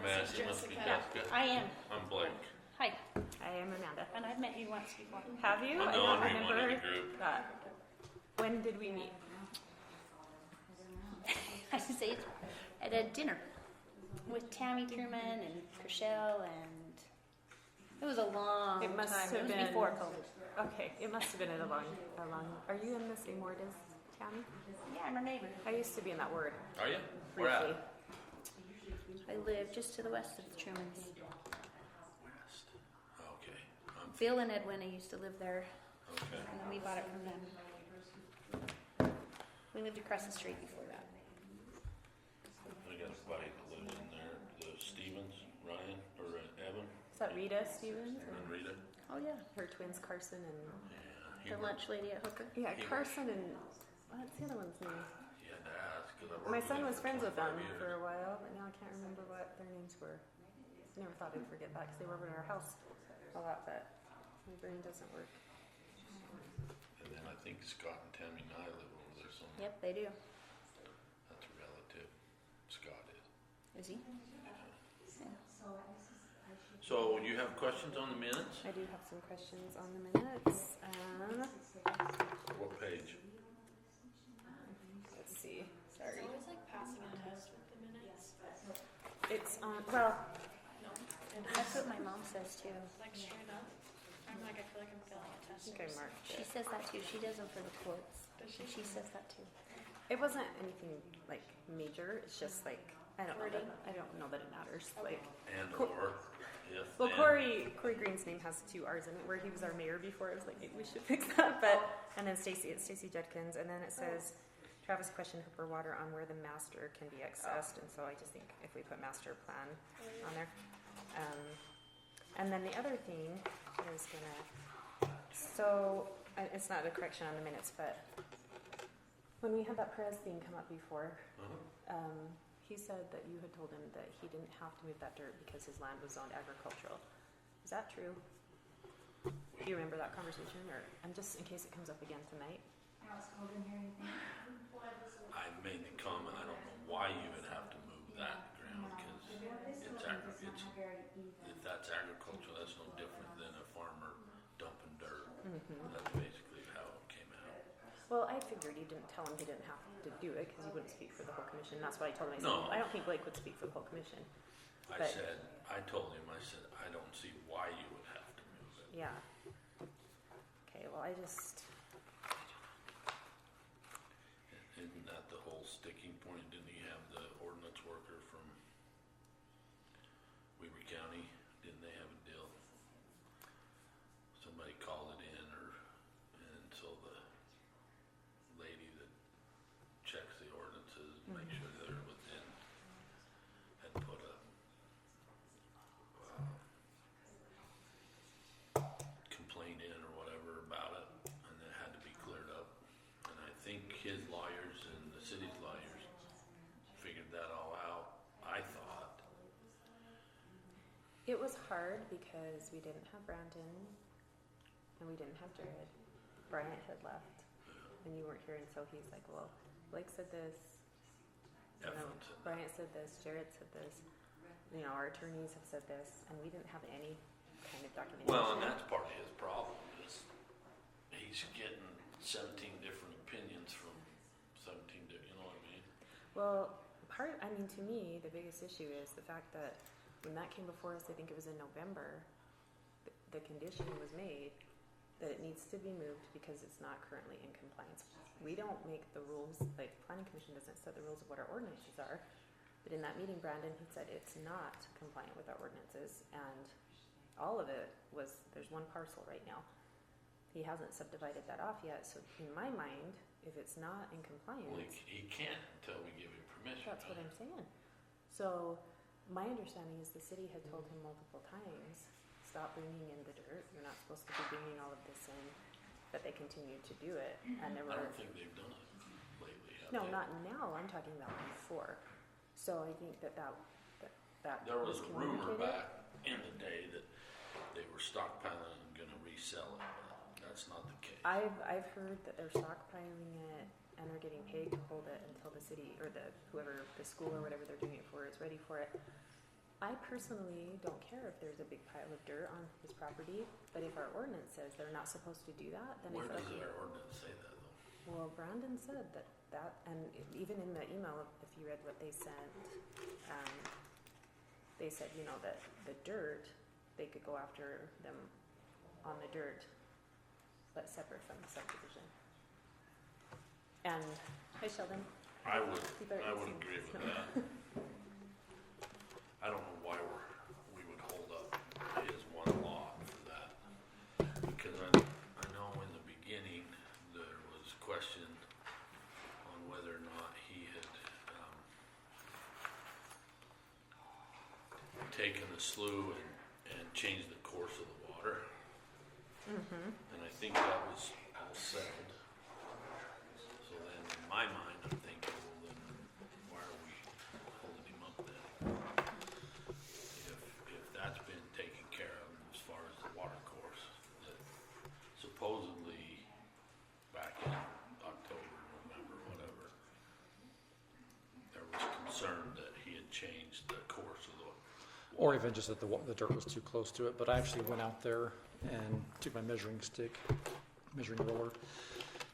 Madison must be Yeah, Jessica. I am. I'm Blake. Hi, I am Amanda. and I've met you once before. Have you? I'm I the don't ornery one in remember the group. that. When did we meet? I should say at a dinner with Tammy Truman and Chriselle, and it was a long It must time. have It was been- before COVID. Okay, it must have been a long. Are you in the same ward as Tammy? Yeah, I'm her neighbor. I used to be in that ward Are you? Where briefly. at? I live just to the west of the Trumans. West. Okay. Phil and Edwina used to live there, Okay. and then we bought it from them. We lived across the street before that. I got a buddy that lives in there, the Stevens, Ryan, or Evan, Is that Rita Stevens? and Rita. Oh yeah, Her twins, Carson and Yeah. He the worked- lunch lady at Hooker. yeah, He Carson and what's the other one's name? He had to ask, 'cause I worked My with son him was for friends with them 25 years. for a while, but now I can't remember what their names were. Never thought I'd forget that because they were over at our house a lot, but my brain doesn't work. And then I think Scott and Tammy and I live over there somewhere. Yep, they do. That's a relative. Scott is. Is he? Yeah. So you have questions on the minutes? I do have some questions on the minutes. What page? Let's see. Sorry. It's always like passing a test with the minutes. It's on, well, No, That's what my mom says too. like straight up. I'm like, I feel like I'm failing a I test. think I marked She it. says that too. She does them for the courts. Does she? She says that too. It wasn't anything like major. It's just like, I don't know. Wording? I don't know that it matters. Like, And Co- or if well, then. Corey Green's name has 2 R's in it, where he was our mayor before. It was like, maybe we should fix that. But and then Stacy, it's Stacy Judkins, and then it says Travis questioned Hooper Water on where the master can be accessed, and so I just think if we put master plan on there. And then the other thing I was gonna, so it's not a correction on the minutes, but when we had that Perez thing come up before, Uh-huh. he said that you had told him that he didn't have to move that dirt because his land was zoned agricultural. Is that true? Do you remember that conversation, or I'm just in case it comes up again tonight? I made the comment, I don't know why you would have to move that ground, because if that's agricultural, that's no different than a farmer dumping dirt. That's basically how it came out. Well, I figured you didn't tell him he didn't have to do it because he wouldn't speak for the whole commission. That's what I told him. I said, No. I don't think Blake would speak for the whole commission. I But- said, I told him, I said, I don't see why you would have to move it. Yeah. Okay, well, I just, Isn't that the whole sticking point? Didn't he have the ordinance worker from Weaver County? Didn't they have a deal? Somebody called it in, and so the lady that checks the ordinances, make sure they're within, had put a complaint in or whatever about it, and it had to be cleared up. And I think his lawyers and the city's lawyers figured that all out, I thought. it was hard because we didn't have Brandon and we didn't have Jared. Bryant had left and you weren't here, and so he's like, well, Blake said this, you know, Effort. Bryant said this, Jared said this, you know, our attorneys have said this, and we didn't have any kind of documentation. Well, and that's part of his problem, is he's getting 17 different opinions from 17 different, you know what I mean? Well, to me, the biggest issue is the fact that when that came before us, I think it was in November, the condition was made that it needs to be moved because it's not currently in compliance. We don't make the rules, like planning commission doesn't set the rules of what our ordinances are. But in that meeting, Brandon had said it's not compliant with our ordinances, and all of it was, there's one parcel right now. He hasn't subdivided that off yet, so in my mind, if it's not in compliance, Well, he can't until we give him permission. that's what I'm saying. So my understanding is the city had told him multiple times, stop bringing in the dirt, you're not supposed to be bringing all of this in, but they continued to do it, and there I were, don't think they've done it lately, have no, they? not now, I'm talking about before. So I think that There was a rumor communicated. back in the day that they were stockpiling and gonna resell it, but that's not the case. I've heard that they're stockpiling it and they're getting paid to hold it until the city or whoever the school or whatever they're doing it for is ready for it. I personally don't care if there's a big pile of dirt on his property, but if our ordinance says they're not supposed to do that, then I Where feel does like. our ordinance say that though? Well, Brandon said that, and even in the email, if you read what they sent, they said, you know, that the dirt, they could go after them on the dirt, but separate from the subdivision. And, hi Sheldon. I would People are eating. agree with that. I don't know why we would hold up his one lot for that. Because I know in the beginning, there was question on whether or not he had, taken the slough and changed the course of the water. Mm-hmm. And I think that was all settled. So then in my mind, I'm thinking, well then, why are we holding him up then? If that's been taken care of as far as the water course, that supposedly back in October, November, whatever, there was concern that he had changed the course of the Or even just that the dirt was too close to it. But I actually went out there and took my measuring roller.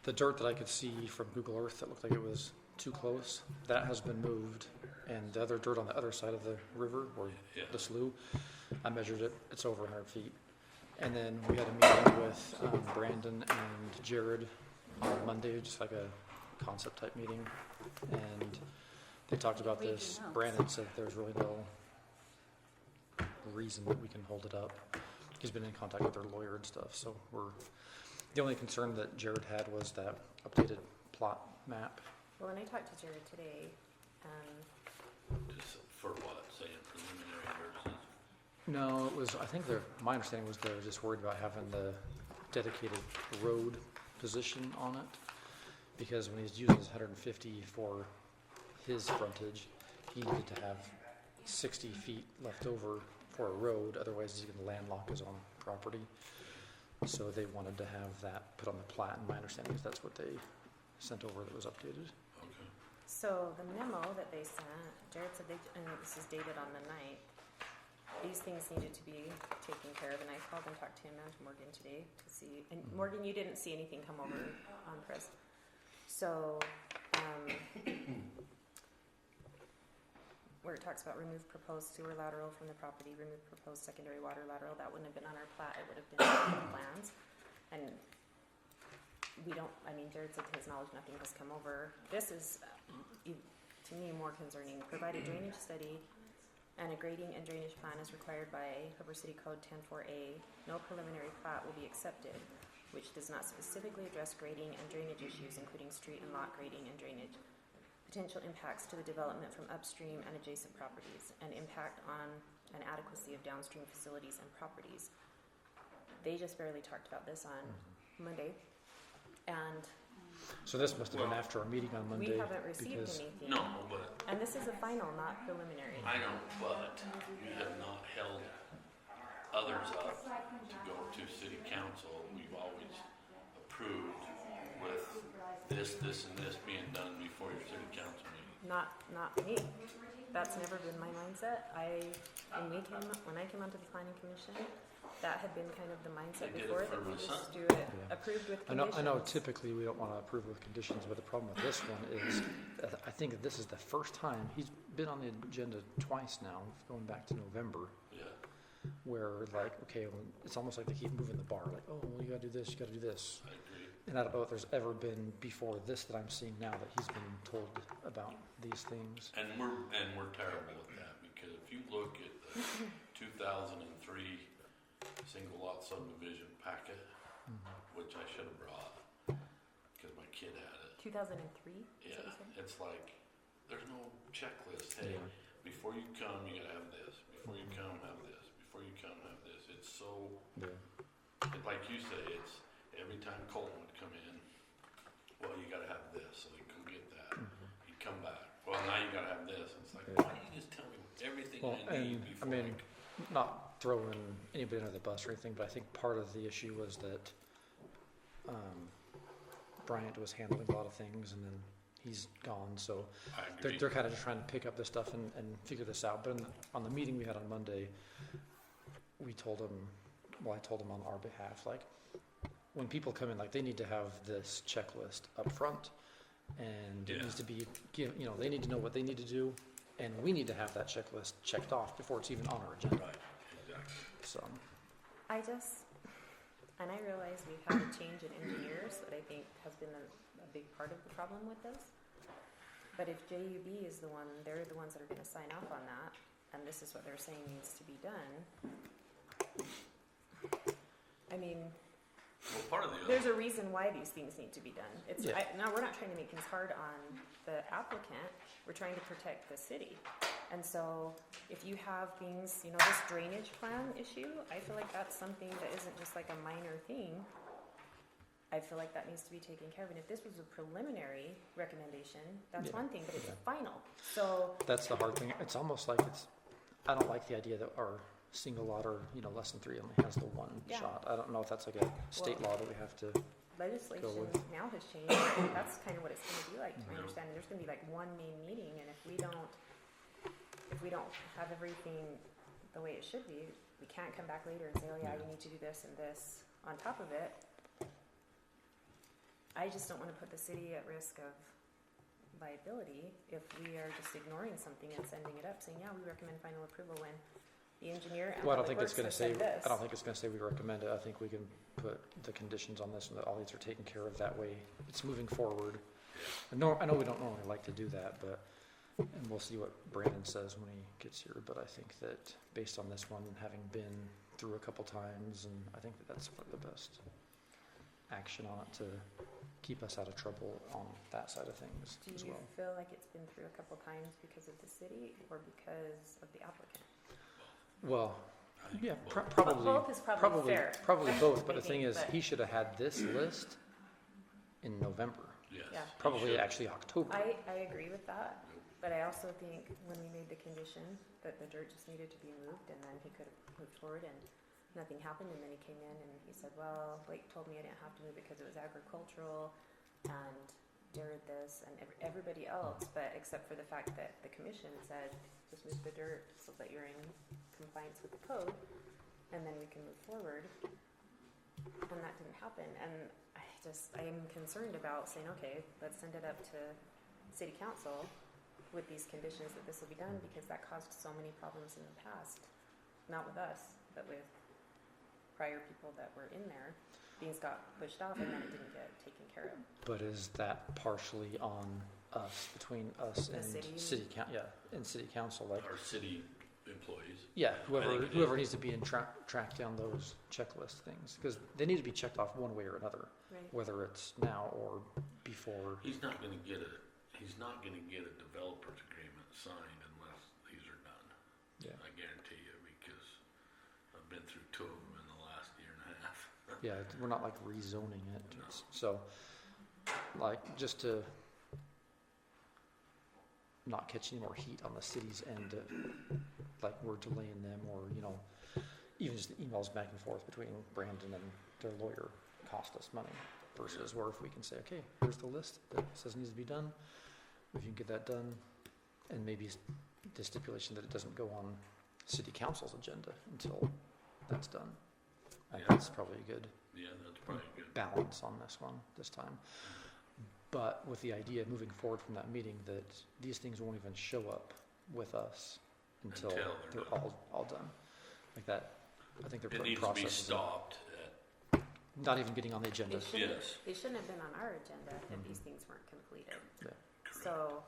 The dirt that I could see from Google Earth that looked like it was too close, that has been moved. And the other dirt on the other side of the river, or Yeah. the slough, I measured it. It's over 100 feet. And then we had a meeting with Brandon and Jared on Monday, just like a concept type meeting. And they talked about Read your this. notes. Brandon said there's really no reason that we can hold it up. He's been in contact with their lawyer and stuff, so the only concern that Jared had was that updated plot map. Well, when I talked to Jared today, just for what, saying preliminary versus. No, it was, I think my understanding was they were just worried about having the dedicated road position on it, because when he's using his 150 for his frontage, he needed to have 60 feet left over for a road, otherwise he's going to landlock his own property. So they wanted to have that put on the plat, and my understanding is that's what they sent over that was updated. Okay. so the memo that they sent, Jared said and this is dated on the 9th, these things needed to be taken care of, and I called and talked to him and to Morgan today to see, and Morgan, you didn't see anything come over on press. So, where it talks about remove proposed sewer lateral from the property, remove proposed secondary water lateral, that wouldn't have been on our plat, it would have been on the plans. And we don't, Jared said to his knowledge, nothing has come over. This is, to me, more concerning. Provide a drainage study and a grading and drainage plan as required by Heber City Code 10-4A. No preliminary plat will be accepted, which does not specifically address grading and drainage issues, including street and lot grading and drainage. Potential impacts to the development from upstream and adjacent properties, and impact on an adequacy of downstream facilities and properties. They just barely talked about this on Monday, and So this must have been Well, after our meeting on Monday. we haven't received because anything. No, but And this is a final, not preliminary. I know, but we have not held others up to go to city council. We've always approved with this, and this being done before your city council meeting. Not me. That's never been my mindset. When I came onto the planning commission, that had been kind of the mindset They did it before, for that we my just son. do it Yeah. approved with I conditions. know typically we don't want to approve with conditions, but the problem with this one is I think that this is the first time, he's been on the agenda twice now, going back to November, Yeah, where like, okay, well, it's almost like they keep moving the bar, like, oh, well, you gotta do this, you gotta do this. I agree. And I don't know if there's ever been before this that I'm seeing now that he's been told about these things. And we're terrible at that, because if you look at the 2003 single lot subdivision packet, which I should have brought, because my kid had it. 2003? Yeah, it's like, there's no checklist. Hey, Yeah. before you come, you gotta have this. Before you come, have this. Before you come, have this. It's so, Yeah. like you say, it's every time Colton would come in, well, you gotta have this, so they go get that. He'd come back, well, now you gotta have this. And it's like, Yeah. why don't you just tell me everything Well, I need and, before I mean, not throwing anybody under the bus or anything, but I think part of the issue was that Bryant was handling a lot of things, and then he's gone, so I agree. they're kind of just trying to pick up this stuff and figure this out. But on the meeting we had on Monday, we told them, well, I told them on our behalf, like, when people come in, like, they need to have this checklist up front, and it Yeah. needs to be, they need to know what they need to do, and we need to have that checklist checked off before it's even on our agenda. Right, exactly. So, And I realize we've had a change in engineers that I think has been a big part of the problem with this. But if JUB is the one, they're the ones that are gonna sign off on that, and this is what they're saying needs to be done. I mean, Well, part of the other, there's a reason why these things need to be done. It's, Yeah. now, we're not trying to make things hard on the applicant, we're trying to protect the city. And so, if you have things, this drainage plan issue, I feel like that's something that isn't just like a minor thing. I feel like that needs to be taken care of, and if this was a preliminary recommendation, that's Yeah. one thing, but it's Yeah. final. So, that's the hard thing. It's almost like I don't like the idea that our single lot or, less than 3 only has the one Yeah. shot. I don't know if that's like a state law that we have to, legislation with. now has changed, and that's kind of what it's gonna be like, to my Yeah. understanding. There's gonna be like one main meeting, and if we don't have everything the way it should be, we can't come back later and say, oh yeah, you need to do this and this on top of it. I just don't wanna put the city at risk of liability if we are just ignoring something and sending it up, saying, yeah, we recommend final approval, when the engineer and well, I don't Public think it's Works gonna have say, said this. I don't think it's gonna say we recommend it. I think we can put the conditions on this and that all these are taken care of that way. It's moving forward. I know we don't normally like to do that, but, and we'll see what Brandon says when he gets here, but I think that based on this one, having been through a couple times, and I think that's probably the best action on it to keep us out of trouble on that side of things Do as you well. feel like it's been through a couple times because of the city or because of the applicant? Well, I think yeah, both. probably, Both is probably fair. probably both, but the I thing think, is, but- he should have had this list in November, Yes. Yeah. he probably should. actually October. I agree with that, but I also think when we made the condition that the dirt just needed to be moved, and then he could have moved forward, and nothing happened, and then he came in and he said, well, Blake told me I didn't have to move because it was agricultural, and Jared this, and everybody else, but except for the fact that the commission said, just move the dirt so that you're in compliance with the code, and then we can move forward, and that didn't happen, and I am concerned about saying, okay, let's send it up to city council with these conditions that this will be done, because that caused so many problems in the past, not with us, but with prior people that were in there. Things got pushed off and then it didn't get taken care of. But is that partially on us, between us The and city? and city council, like, Our city employees. yeah, I think it whoever is. needs to be in track down those checklist things, because they need to be checked off one way or another, Right. whether it's now or before. He's not gonna get a developer's agreement signed unless these are done. Yeah. I guarantee you, because I've been through 2 of them in the last year and a half. Yeah, we're not like rezoning it, No. so, like, just to not catch any more heat on the city's end, like we're delaying them, or, even just the emails back and forth between Brandon and their lawyer cost us money, versus where if we can say, okay, here's the list that says needs to be done, if you can get that done, and maybe the stipulation that it doesn't go on city council's agenda until that's done. I think Yeah. that's probably a good Yeah, that's probably good. balance on this time. But with the idea moving forward from that meeting that these things won't even show up with us until Until they're they're done. all done. Like that, I think they're It putting needs to be processes in, stopped not even getting on the agenda. They shouldn't have been on our agenda if these things weren't completed. correct. So,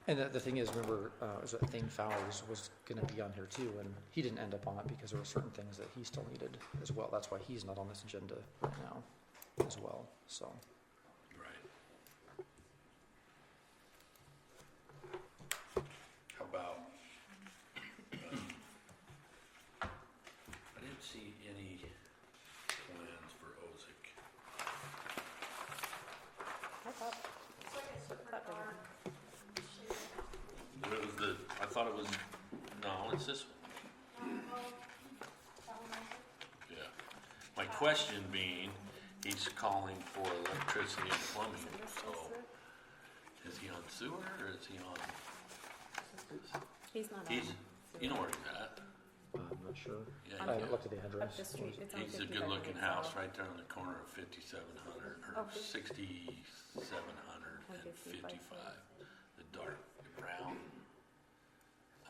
And the thing is, remember, was that Thane Fowers was gonna be on here too, and he didn't end up on it because there were certain things that he still needed as well. That's why he's not on this agenda right now as well, so. Right. How about, I didn't see any plans for Ozick. I thought, It's like a super Thought they were- dark shade. It was I thought it was, no, it's this one. Yeah. My question being, he's calling for electricity and plumbing, so is he sewer or is he on? He's not He's, on. you know where he's at? I'm not sure. Yeah, I haven't yeah. looked at the address. Up the street. It's on He's a 55 good looking South. house right there on the corner of 5700 or Oh, 6700 and 55. 55. The dark brown,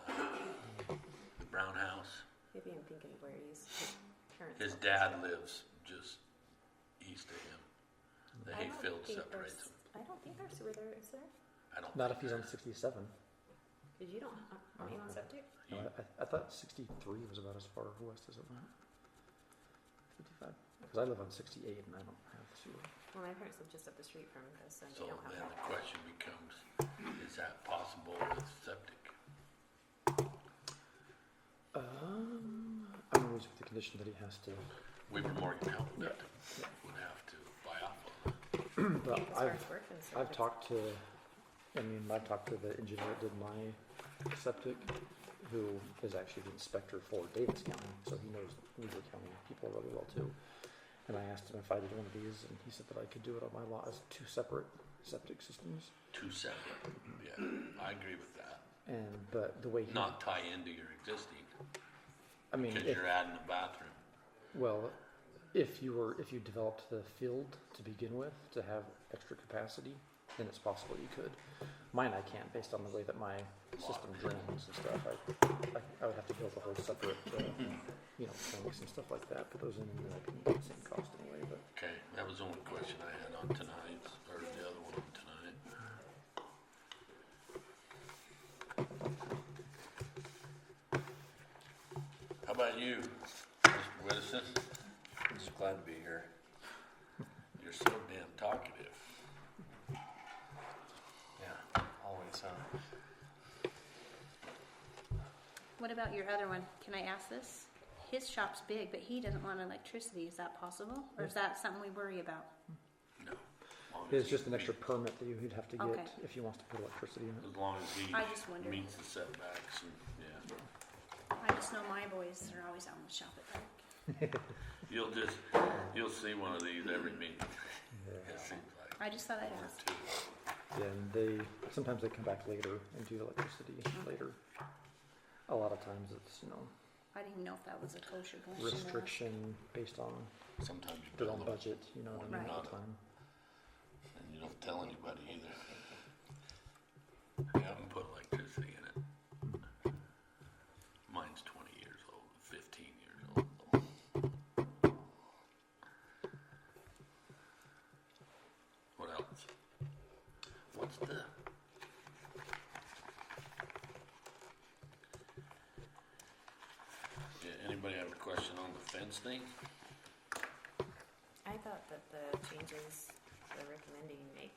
the brown house. Maybe I'm thinking of where his parents. His live. dad lives just east of him. The I don't hayfield think separates there's- them. I don't think there's sewer there, is there? I don't. Not if think he's on there is. 67. Because you don't, are you on septic? No, I thought 63 was about as far west as it went. 55. Because I live on 68 and I don't have sewer. Well, my parents live just up the street from this, and So they don't have then that. the question becomes, is that possible with septic? I'm always with the condition that he has to. Weaver Morgan Company Yeah. would have to buy off of it. Well, As far as we're concerned. I've talked to, I've talked to the engineer that did my septic, who is actually the inspector for Davis County, so he knows Weaver County people really well too. And I asked him if I did one of these, and he said that I could do it on my lot as 2 separate septic systems. 2 separate, yeah, I agree with that. But the way he, Not tie into your existing, I mean, because if, you're adding a bathroom. well, if you developed the field to begin with to have extra capacity, then it's possible you could. Mine I can't, based on the way that my system drains and stuff. I would have to build a whole separate, tanks and stuff like that. Put those in, and then I can get the same cost anyway. But Okay, that was the only question I had on tonight's, or the other one tonight. How about you, Mr. Widdowson? Just glad to be here. You're so damn talkative. Yeah, always, huh? What about your other one? Can I ask this? His shop's big, but he doesn't want electricity. Is that possible? Or is that something we worry about? No. Long it's as just he- an extra permit that you'd have to get Okay. if he wants to put electricity in it. As long as he I just wondered. meets the setbacks and, yeah. I just know my boys are always out in the shop at dark. You'll see one of these every meeting, Yeah. it seems like. I just thought I'd Or ask. 2. Yeah, and sometimes they come back later and do electricity later. A lot of times it's I didn't even know if that was a kosher question. to ask. restriction based on Sometimes you their build own them budget. You know what I mean? Right. All the time. and you don't tell anybody either. You haven't put electricity in it. Mine's 20 years old, 15 years old. What else? What's the... Yeah, anybody have a question on the fence thing? I thought that the changes they're recommending make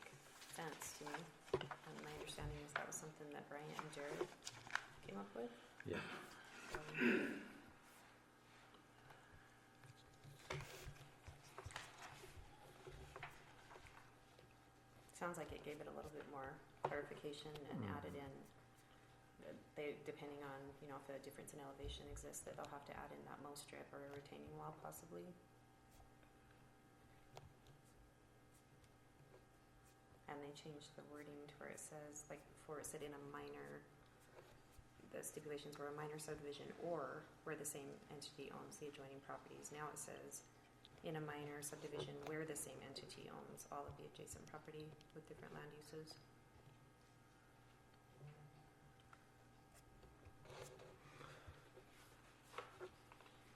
sense to me. And my understanding is that was something that Bryant and Jared came up with. Yeah. Sounds like it gave it a little bit more clarification and added in, depending on, if a difference in elevation exists, that they'll have to add in that mow strip or a retaining wall possibly. And they changed the wording to where it says, like before it said in a minor, the stipulations were a minor subdivision or where the same entity owns the adjoining properties. Now it says in a minor subdivision where the same entity owns all of the adjacent property with different land uses.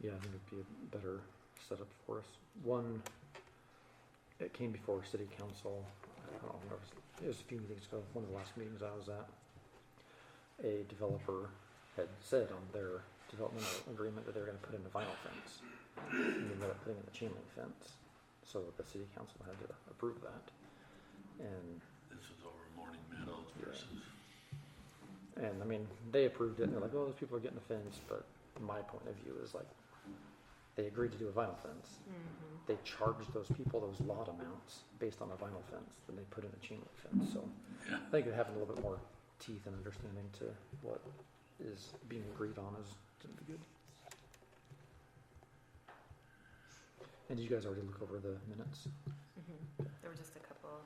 Yeah, I think it'd be a better setup for us. One, it came before City Council. I don't know, it was a few meetings ago, one of the last meetings I was at. A developer had said on their developmental agreement that they were going to put in a vinyl fence. And they ended up putting in a chain link fence. So the City Council had to approve that. And This was over Morning Meadows versus... And I mean, they approved it, and they're like, "Oh, those people are getting a fence." But my point of view is like, they agreed to do a vinyl fence. They charged those people those lot amounts based on a vinyl fence. Then they put in a chain link fence. So Yeah. I think having a little bit more teeth and understanding to what is being agreed on is going to be good. And did you guys already look over the minutes? There were just a couple.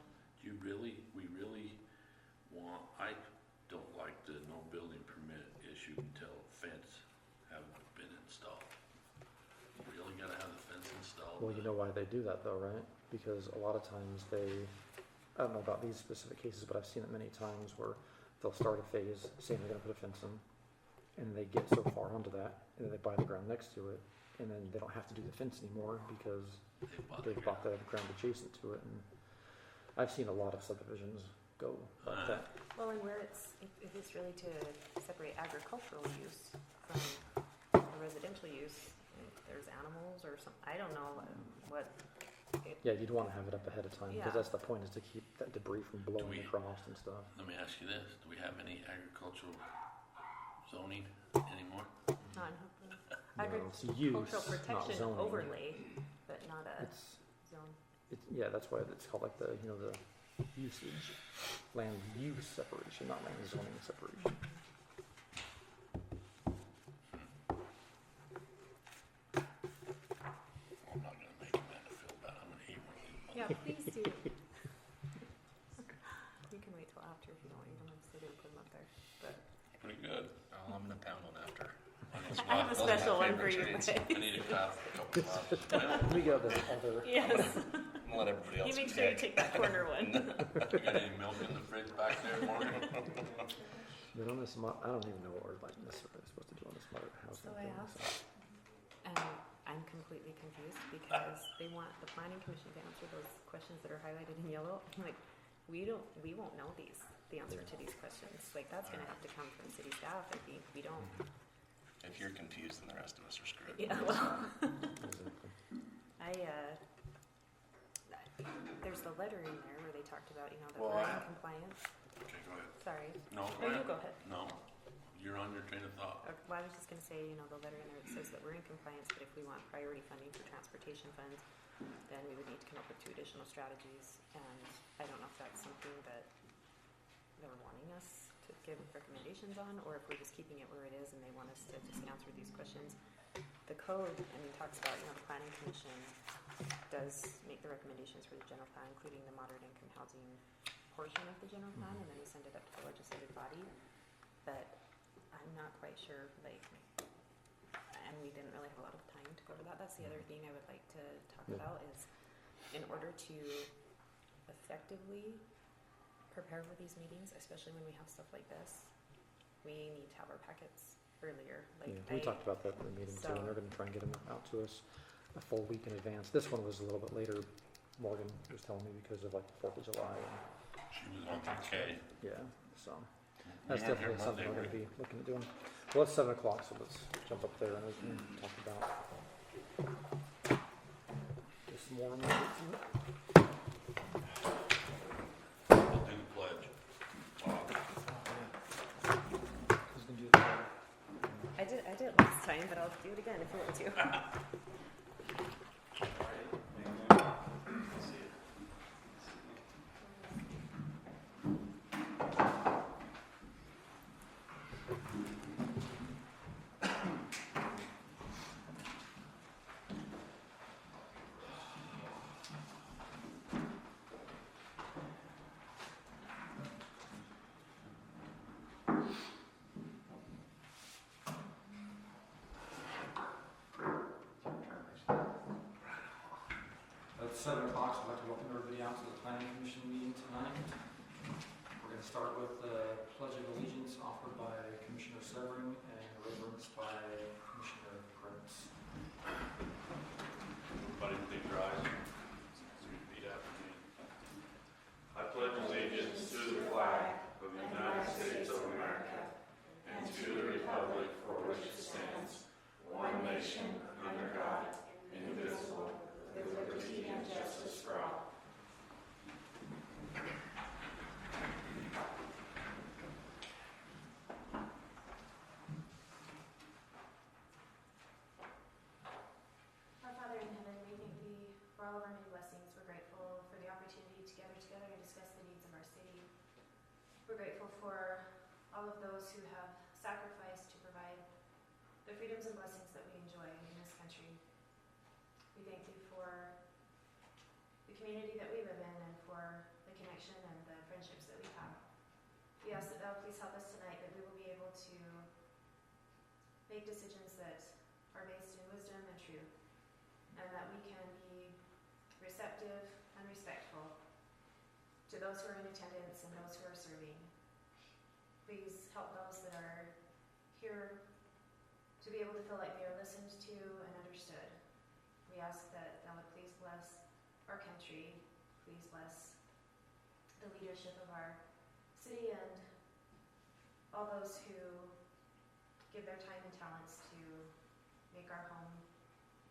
We really I don't like the no building permit issued until fence haven't been installed. You really gotta have the fence installed? Well, you know why they do that though, right? Because a lot of times I don't know about these specific cases, but I've seen it many times where they'll start a phase saying they're gonna put a fence in, and they get so far onto that, and then they buy the ground next to it, and then they don't have to do the fence anymore because they've bought the ground adjacent to it, and I've seen a lot of subdivisions go like that. Well, and where if it's really to separate agricultural use from the residential use, if there's animals or some, I don't know what. Yeah, you'd wanna have it up ahead of time, Yeah. because that's the point, is to keep that debris from blowing we- across and stuff. Let me ask you this, do we have any agricultural zoning anymore? Non No, it's use, agricultural not protection zoning. overlay, but not a It's, zone. yeah, that's why it's called like the usage, land use separation, not land zoning separation. I'm not gonna make Amanda feel bad, I'm gonna eat one of these. Yeah, please do. You can wait till after if you don't want. You don't have to sit and put them up there. But Pretty good. Oh, I'm gonna pound one after. I have a Those are my special one for favorite you. treats. But I need a couple of We got this other, yes, I'm gonna let everybody else you make sure you pick. take that corner one. You got any milk in the fridge back there, Morgan? but on this, I don't even know what we're like necessarily supposed to do on this smart housing So I thing, asked- And I'm completely confused because they want the planning commission to answer those questions that are highlighted in yellow. I'm like, we won't know the answer to these questions. Like, that's gonna have to come from city staff, I think. We don't. If you're confused, then the rest of us are screwed. Yeah, well, Exactly. there's the letter in there where they talked about, that Well, we're I- in compliance. Okay, go ahead. Sorry. No, Oh, you go ahead. No, you're on your train of thought. Well, I was just gonna say, the letter in there that says that we're in compliance, but if we want priority funding for transportation funds, then we would need to come up with 2 additional strategies. And I don't know if that's something that they're wanting us to give recommendations on, or if we're just keeping it where it is and they want us to just answer these questions. The code, talks about, the planning commission does make the recommendations for the general plan, including the moderate income housing portion of the general plan, and then we send it up to the legislative body. But I'm not quite sure, and we didn't really have a lot of time to go over that. That's the other thing I would like to talk about is, in order to effectively prepare for these meetings, especially when we have stuff like this, we need to have our packets earlier. We talked about that in the meeting too, and they're gonna try and get them out to us a full week in advance. This one was a little bit later, Morgan was telling me, because of like the 4th of July. She was on vacation. Yeah, so You that's weren't here definitely something Monday, we're were gonna you? be looking at doing. Well, it's 7 o'clock, so let's jump up there and we can talk about this more. We'll do the pledge. Who's gonna do the pledge? I did it last time, but I'll do it again if you want to. It's 7 o'clock, so I'd like to welcome everybody out to the planning commission meeting tonight. We're gonna start with the pledge of allegiance offered by Commissioner Severing and reverence by Commissioner Prince. Everybody please rise. Repeat after me. I pledge allegiance to the flag of the United States of America and to the republic for which it stands, one nation, under God, indivisible, with liberty and justice for all. Our Father in heaven, we thank thee for all of our many blessings. We're grateful for the opportunity to gather together and discuss the needs of our city. We're grateful for all of those who have sacrificed to provide the freedoms and blessings that we enjoy in this country. We thank thee for the community that we live in and for the connection and the friendships that we have. ask that thou please help us tonight, that we will be able to make decisions that are based in wisdom and truth, and that we can be receptive and respectful to those who are in attendance and those who are serving. Please help those that are here to be able to feel like they are listened to and understood. We ask that thou would please bless our country, please bless the leadership of our city and all those who give their time and talents to make our home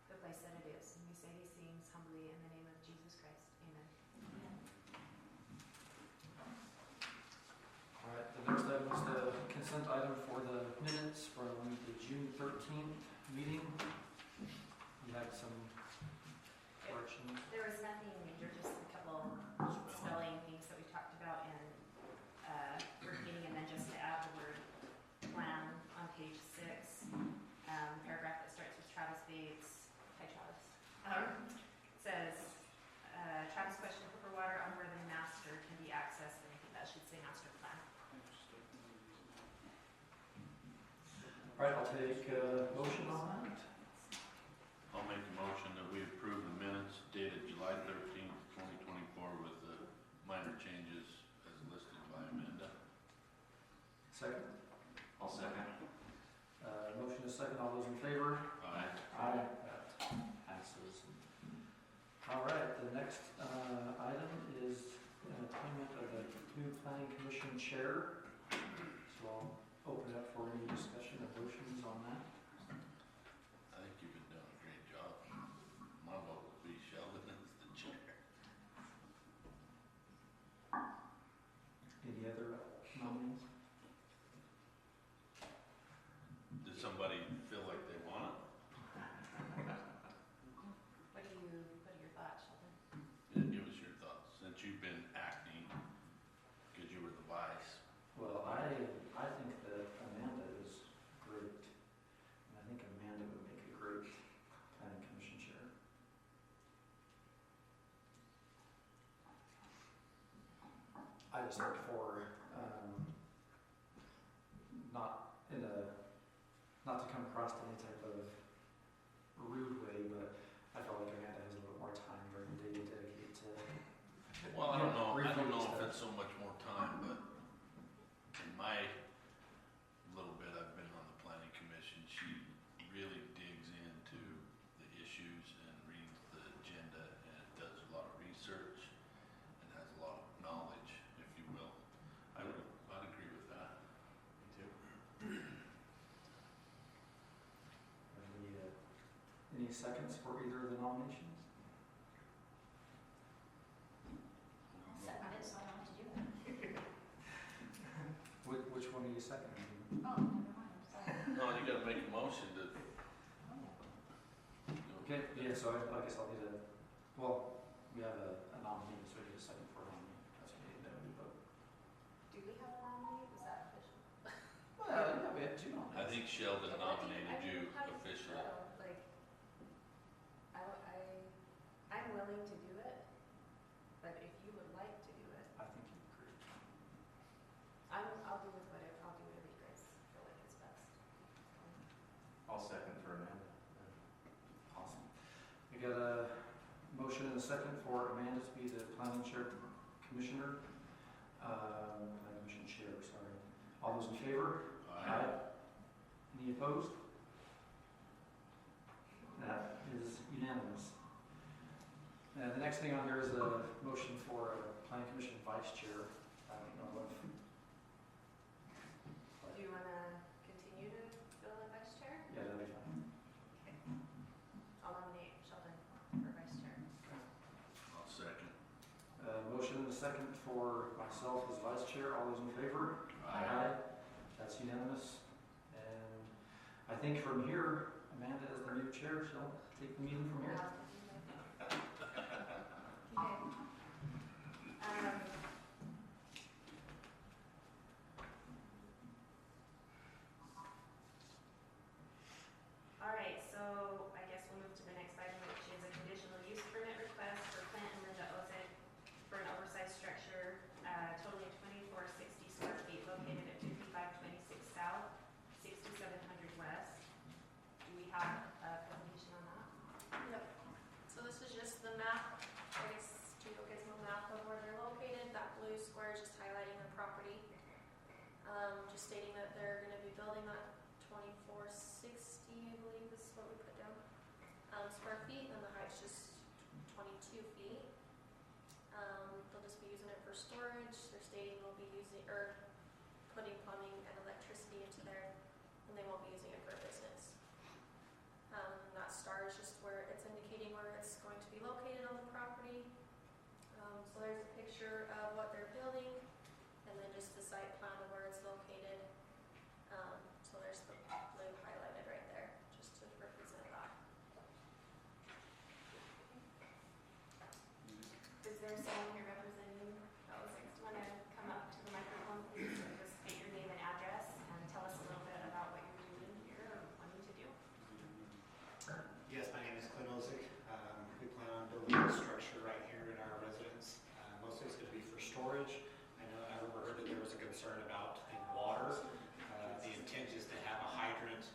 the place that it is. And we say these things humbly in the name of Jesus Christ. Amen. All right, the next item is the consent item for the minutes from the June 13th meeting. We had some corrections. There was nothing major, just a couple spelling things that we talked about in repeating, and then just to add the word plan on page 6, paragraph that starts with Travis Bates. Hi, Travis. Says, Travis questioned Hooper Water on where the master can be accessed, and I think that should say master plan. All right, I'll take a motion on that. I'll make a motion that we approve the minutes dated July 13th, 2024 with the minor changes as listed by Amanda. Second. I'll second. Motion is second. All those in favor? Aye. Aye. That passes. All right, the next item is an appointment of the new planning commission chair. So I'll open it up for any discussion or motions on that. I think you've been doing a great job. My vote would be Sheldon as the chair. Any other nominees? Does somebody feel like they want it? What are your thoughts, Sheldon? Yeah, give us your thoughts, since you've been acting, because you were the vice. Well, I think that Amanda is great. And I think Amanda would make a great planning commission chair. I just think for, not to come across any type of rude way, but I felt like Amanda has a little more time during the day to dedicate to. Well, I don't know reviewing if stuff. it's so much more time, but in my little bit I've been on the planning commission, she really digs into the issues and reads the agenda and does a lot of research and has a lot of knowledge, if you will. I'd agree with that. Me too. Any seconds for either of the nominations? I'll second it, so I don't have to do that. Which one are you seconding? Oh, never mind, I'm sorry. No, you gotta make a motion to. Okay, yeah, so I guess I'll need well, we have a nominee, so we need a second for a nominee. That's what we need to vote. Do we have a nominee? Was that official? Well, yeah, we have two nominees. I think Sheldon nominated you How do you officially. feel? Like, I'm willing to do it, but if you would like to do it, I think you'd agree. I'll do whatever you guys feel like is best. I'll second for Amanda. Awesome. We got a motion and a second for Amanda to be the planning chair commissioner. Planning commission chair, sorry. All those in favor? Aye. Any opposed? That is unanimous. The next thing on here is a motion for a planning commission vice chair. I don't know if. Do you want to continue to fill the vice chair? Yeah, that'd be fine. Okay. I'll nominate Sheldon for vice chair. I'll second. Motion and a second for myself as vice chair. All those in favor? That's unanimous. And I think from here, Amanda is the new chair. She'll take the meeting from here. All right, so I guess we'll move to the next item, which is a conditional use permit request for Clint and Linda Ozick for an oversized structure totaling 2460 square feet located building at 2460, I believe is what we put down, square feet, and the height's just 22 feet. They'll just be using it for storage. They're stating they'll be using, or putting plumbing and electricity into there, and they won't be using it for a business. That star is just where it's indicating where it's going to be located on the property. So there's a picture of what they're building, and then just the site plan of where it's located. So there's the blue highlighted right there, just to represent that. Is there someone here representing those? Want to come up to the microphone, please, and just state your name and address and tell us a little bit about what you're doing here or wanting to do? Yes, my name is Clint Ozick. We plan on building a structure right here in our residence. Most of it's going to be for storage. I overheard that there was a concern about the water. The intent is to have a hydrant,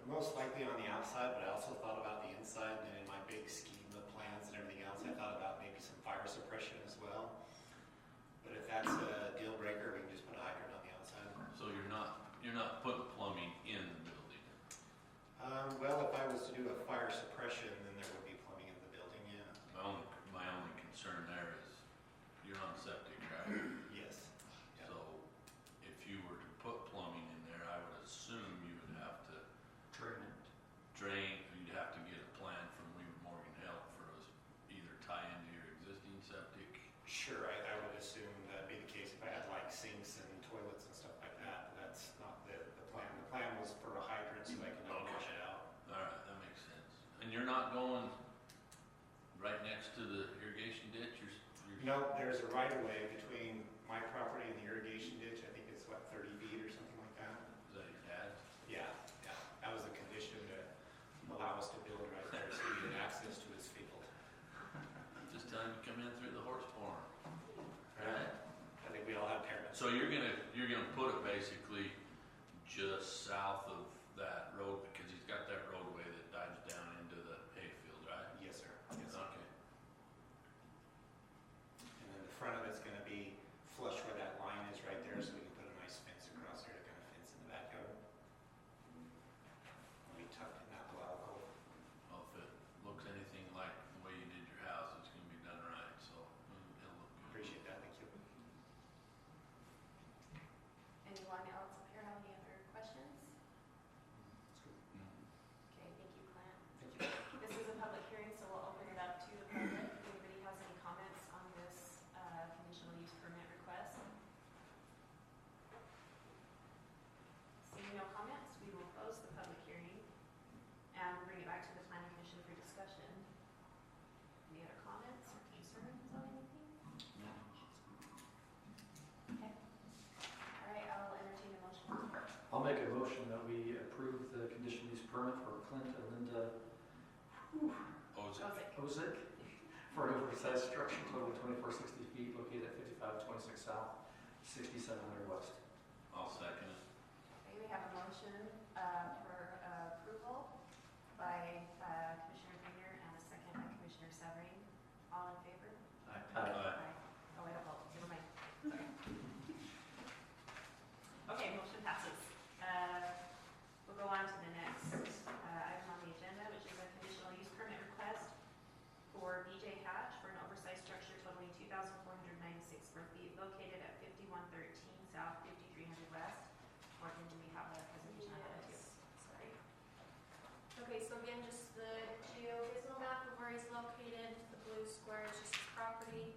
most likely on the outside, but I also thought about the inside, and in my big scheme of plans and everything else, I thought about maybe some fire suppression as well. But if that's a deal breaker, we can just put a hydrant on the outside. So you're not putting plumbing in the building? Well, if I was to do a fire suppression, then there would be plumbing in the building, yeah. My only concern there is you're on septic, right? Yes. Yeah. So if you were to put plumbing in there, I would assume you would have to you'd have to get a plan from Weaver Morgan Health for us, either tie into your existing septic. Sure, I would assume that'd be the case if I had like sinks and toilets and stuff like that. That's not the plan. The plan was for a hydrant so I can wash it out. All right, that makes sense. And you're not going right next to the irrigation ditch? No, there's a right of way between my property and the irrigation ditch. I think it's 30 feet or something like that. Is that your dad's? Yeah. That was a condition to allow us to build right there so we had access to his field. Just tell him to come in through the horse barn. Right? I think we all have parents. So you're gonna put it basically just south of that road, because he's got that roadway that dives down into the hayfield, right? Yes, sir. Yes, sir. Okay. And then the front of it's going to be flush where that line is right there, so we can put a nice fence across there to kind of fence in the backyard. It'll be tucked in that plow hole. Well, if it looks anything like the way you did your house, it's gonna be done right, so it'll look good. Appreciate that. Thank you. Anyone else up here have any other questions? Mhm. Okay, thank you, Clint. Thank you. This is a public hearing, so we'll open it up to the public. If anybody has any comments on this conditional use permit request? Seeing no comments, we will close the public hearing and bring it back to the planning commission for discussion. Any other comments or concerns on anything? Okay. All right, I'll entertain a motion. I'll make a motion that we approve the conditional use permit for Clint and Linda Oh, is it? Ozick for an oversized structure totaling 2460 feet located at 5526 South, 6700 West. I'll second it. Okay, we have a motion for approval by Commissioner Greener and a second by Commissioner Severing. All in favor? Aye. Oh, wait, never mind. Sorry. Okay, motion passes. We'll go on to the next item on the agenda, which is a conditional use permit request for BJ Hatch for an oversized structure totaling 2,496 square feet located at 5113 South, 5300 West. Morgan, do we have a presentation on that too? Sorry. Okay, so again, just the geovisual map of where he's located. The blue square is just his property.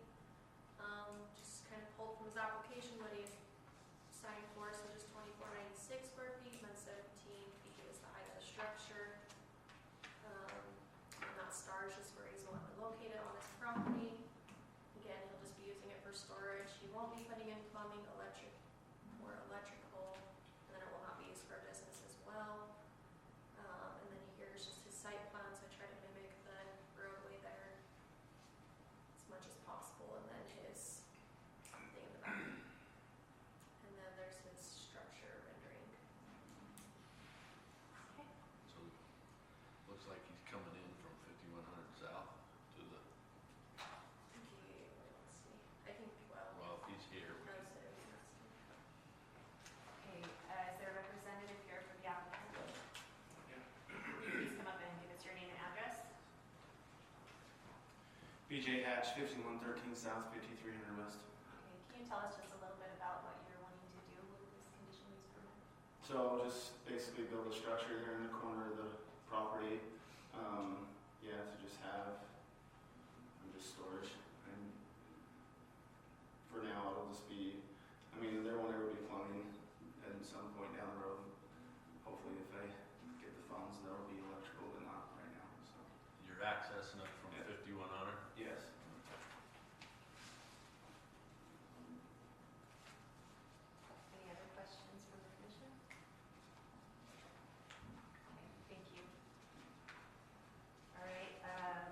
Just kind of pulled from his application what he signed for, so just 2496 square feet, and then 17 feet is the height of the structure. And that star is just where he's wanting to locate it on his property. Again, he'll just be using it for storage. He won't be putting in plumbing, electrical, and then it will not be used for business as well. And then here's just his site plans. I try to mimic the roadway there as much as possible, and then his thing in the back. And then there's his structure rendering. Okay. So, looks like he's coming in from 5100 South to the, Okay, let's see. I think, well, well, if he's here, we no, can, so Okay, is there a representative BJ Hatch, 5113 South, 5300 West. Okay, can you tell us just a little bit about what you're wanting to do with this conditional use permit? So just basically build a structure here in the corner of the property. Yeah, to just have just storage. And for now, it'll just be, I mean, there won't ever be plumbing at some point down the road. Hopefully, if I get the funds, there will be electrical, but not right now. So You're accessing it from Yeah. 5100? yes. Any other questions from the commission? Okay, thank you. All right,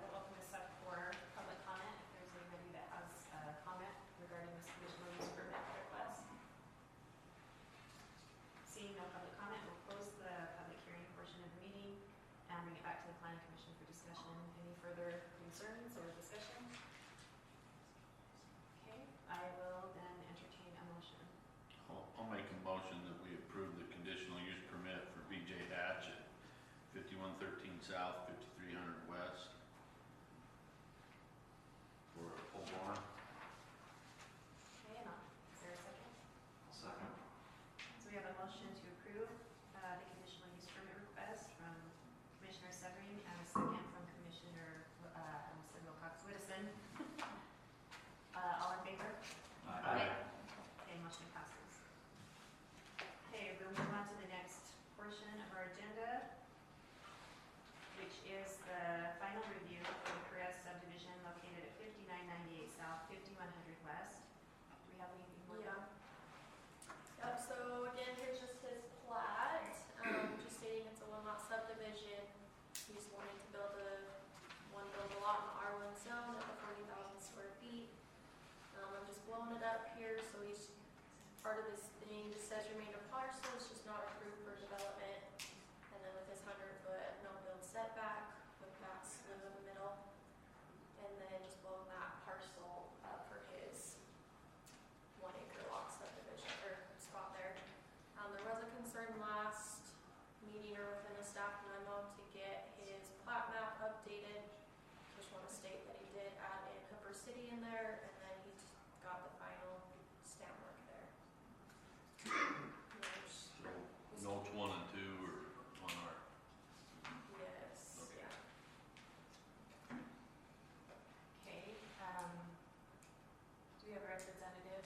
we'll open this up for public comment. If there's anybody that has a comment regarding this conditional use permit request. Seeing no public comment, we'll close the public hearing portion of the meeting and bring it back to the planning commission for discussion. Any further concerns or discussion? Okay, I will then entertain a motion. I'll make a motion that we approve the conditional use permit for BJ Hatch at 5113 South, 5300 West for a pole barn. Okay, and is there a second? I'll second. So we have a motion to approve the conditional use permit request from Commissioner Severing and a second from Commissioner, I almost said Wilcox Whittison. All in favor? Aye. Okay, motion passes. Okay, we'll move on to the next portion of our agenda, which is the final review for the Caress subdivision located at 5998 South, 5100 West. Do we have anything more? Yeah. Yep, so again, here's just his plat, just stating it's a one-lot subdivision. He's wanting to build a lot in the R1 zone at the 40,000 square feet. I'm just blowing it up here, so he's, part of this thing just says remainder parcel, it's just not approved for development. And then with his 100-foot no-build setback, with that slough in the middle. And then just blowing that parcel up for his 1 acre lot subdivision, or spot there. There was a concern last meeting or within a staff memo to get his plat map updated. Just want to state that he did add in Hooper City in there, and then he got the final stamp work there. There's- So notes 1 and 2 are on our, Yes, Okay. yeah. Okay, do we have a representative?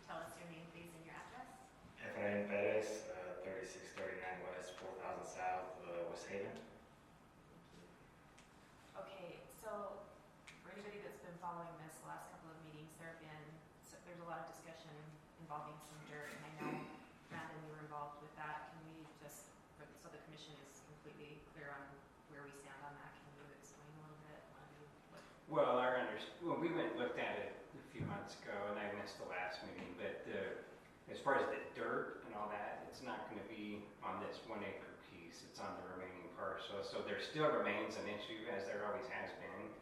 Tell us your name, please, and your address. Efrain Perez, 3639 West, 4000 South, West Haven. Okay, so for anybody that's been following this the last couple of meetings, there's a lot of discussion involving some dirt, and I know, Brandon, you were involved with that. Can we just, so the commission is completely clear on where we stand on that, can you explain a little bit? Well, we went and looked at it a few months ago, and I missed the last meeting, but as far as the dirt and all that, it's not going to be on this 1 acre piece, it's on the remaining parcel. So there still remains an issue, as there always has been,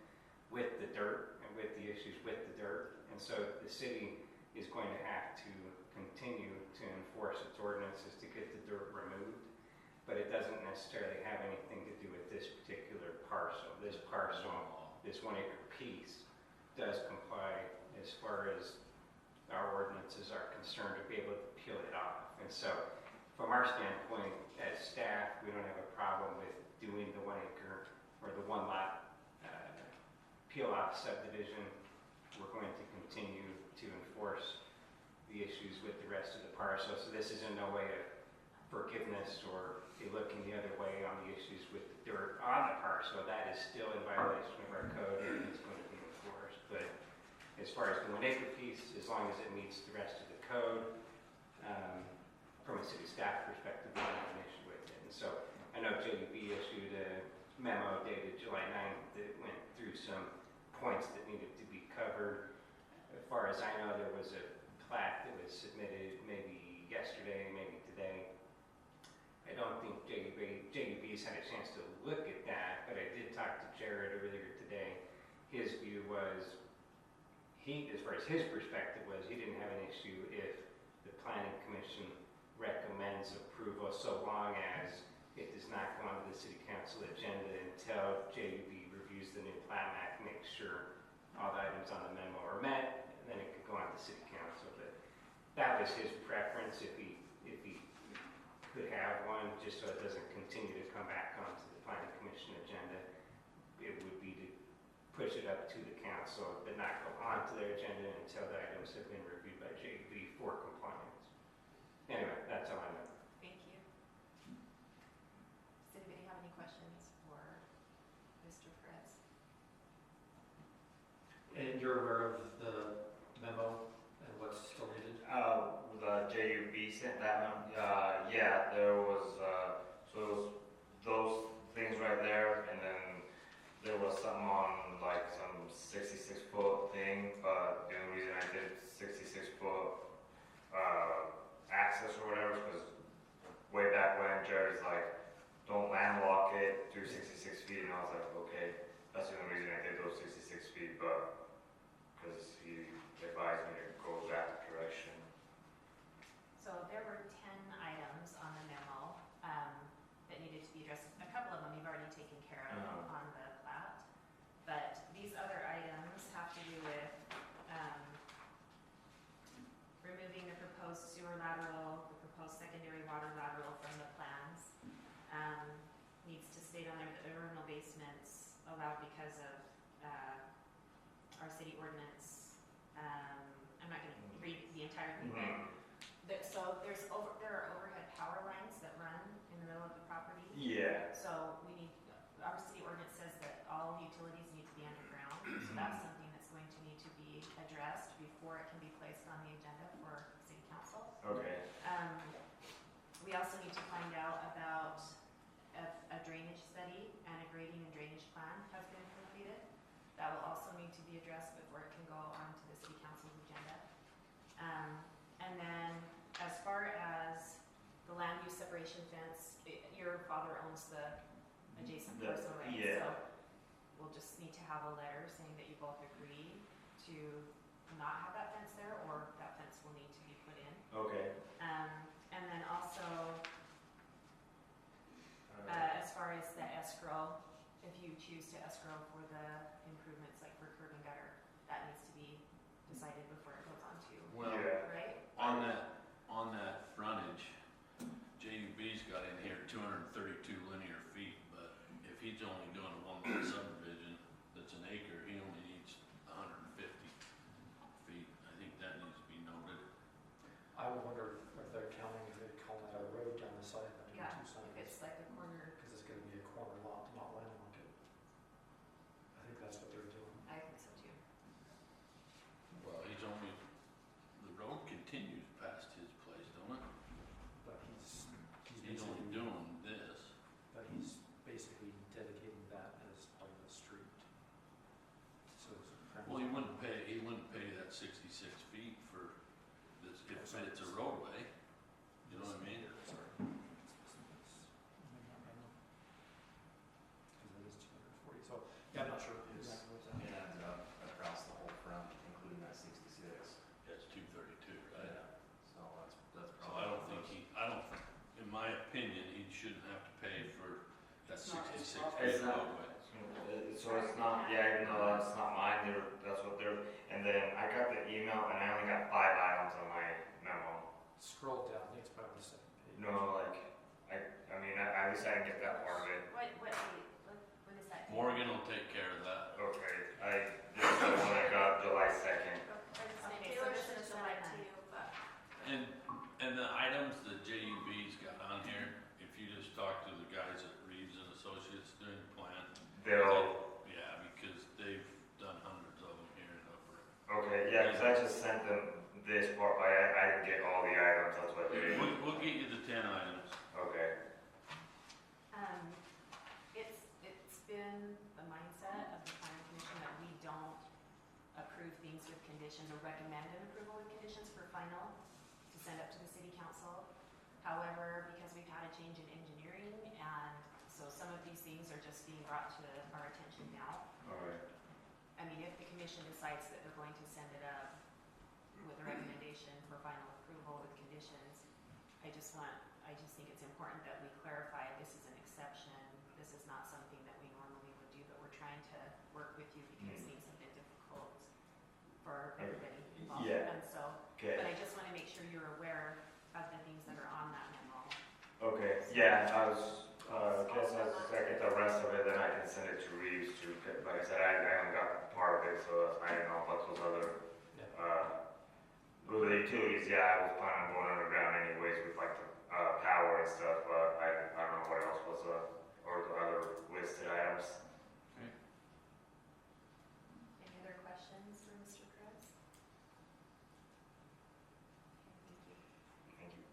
with the dirt and with the issues with the dirt. And so the city is going to have to continue to enforce its ordinances to get the dirt removed. But it doesn't necessarily have anything to do with this particular parcel. This parcel, this 1 acre piece, does comply as far as our ordinances are concerned to be able to peel it off. And so from our standpoint as staff, we don't have a problem with doing the 1 acre or the 1 lot peel off subdivision. We're going to continue to enforce the issues with the rest of the parcel. So this is in no way a forgiveness or a looking the other way on the issues with the dirt on the parcel. That is still in violation of our code and it's going to be enforced. But as far as the 1 acre piece, as long as it meets the rest of the code, from a city staff perspective, we don't have an issue with it. And so I know JUB issued a memo dated July 9th that went through some points that needed to be covered. As far as I know, there was a plat that was submitted maybe yesterday, maybe today. I don't think JUB's had a chance to look at that, but I did talk to Jared earlier today. His view was, as far as his perspective was, he didn't have an issue if the planning commission recommends approval so long as it does not go onto the city council agenda until JUB reviews the new plan act, makes sure all the items on the memo are met, and then it could go on to city council. But that was his preference, if he could have one, just so it doesn't continue to come back onto the planning commission agenda. It would be to push it up to the council, but not go onto their agenda until the items have been reviewed by JUB for compliance. Anyway, that's all I know. Thank you. Does anybody have any questions for Mr. Fritz? And you're aware of the memo and what's still needed? The JUB sent that one. Yeah, there was, so it was those things right there, and then there was something on like some 66-foot thing, but the only reason I did 66-foot access or whatever is because way back when Jared's like, don't landlock it, do 66 feet, and I was like, okay, that's the only reason I did those 66 feet, but because he advised me to go that direction. So there were 10 items on the memo that needed to be addressed. A couple of them you've already taken care of on the plat, but these other items have to do with removing the proposed sewer lateral, the proposed secondary water lateral from the plans. Needs to state on there that the vernal basements allowed because of our city ordinance. I'm not going to read the entire thing, but so there are overhead power lines that run in the middle of the property. Yeah. So our city ordinance says that all utilities need to be underground. So that's something that's going to need to be addressed before it can be placed on the agenda for city council. Okay. We also need to find out about a drainage study, and a grading and drainage plan has been completed. That will also need to be addressed before it can go onto the city council's agenda. And then as far as the land use separation fence, your father owns the adjacent parcel, right? Yeah. So we'll just need to have a letter saying that you both agree to not have that fence there, or that fence will need to be put in. Okay. And then also, as far as the escrow, if you choose to escrow for the improvements like for curb and gutter, that needs to be decided before it goes on to, Well, Yeah. right? on that frontage, JUB's got in here 232 linear feet, but if he's only doing a one-lot subdivision that's an acre, he only needs 150 feet. I think that needs to be noted. I would wonder if they're counting, if they're calling that a road down the side, not Yeah, two sides. if it's like a corner, Because it's gonna be a corner lot, not landlocked. I think that's what they're doing. I think so too. Well, the road continues past his place, don't it? But he's He's only basically, doing this. but he's basically dedicating that as part of the street. So it's. Well, he wouldn't pay that 66 feet for this, if it's a roadway, you know what I mean? Sorry. Because it is 240, so, yeah, I'm not sure exactly what that. It adds up across the whole front, including that 66. That's 232, right? So that's So I don't think in my opinion, he shouldn't have to pay for that 66 feet It's not- roadway. So it's not, yeah, even though that's not mine, that's what they're, and then I got the email and I only got 5 items on my memo. Scroll down, I think it's probably the second page. No, like, I mean, at least I didn't get that part of it. What is that? Morgan will take care of that. Okay, this is the one I got July 2nd. Okay, so Taylor this sent is us a July letter 9th. too, but And the items that JUB's got on here, if you just talk to the guys at Reeves and Associates doing the plan, yeah, because they've done hundreds of them here in Upper. Okay, yeah, because I just sent them this part, but I didn't get all the items, that's what they did. We'll get you the 10 items. Okay. It's been the mindset of the planning commission that we don't approve things with conditions or recommend an approval with conditions for final to send up to the city council. However, because we've had a change in engineering, and so some of these things are just being brought to our attention now. Alright. I mean, if the commission decides that they're going to send it up with a recommendation for final approval with conditions, I just think it's important that we clarify this is because Mm. things have been difficult for everybody involved. Yeah. And so, Okay. but I just want to make sure you're aware of the things that are on that memo. Okay, yeah, I was, guess as I get the rest of it, then I can send it to Reeves to, like I said, I only got part of it, so I didn't know about those other, with the utilities, yeah, I was planning on going underground anyways with like the, power and stuff, but I don't know what else was, or the other listed items. Any other questions for Mr. Perez? Okay, thank you. Thank you.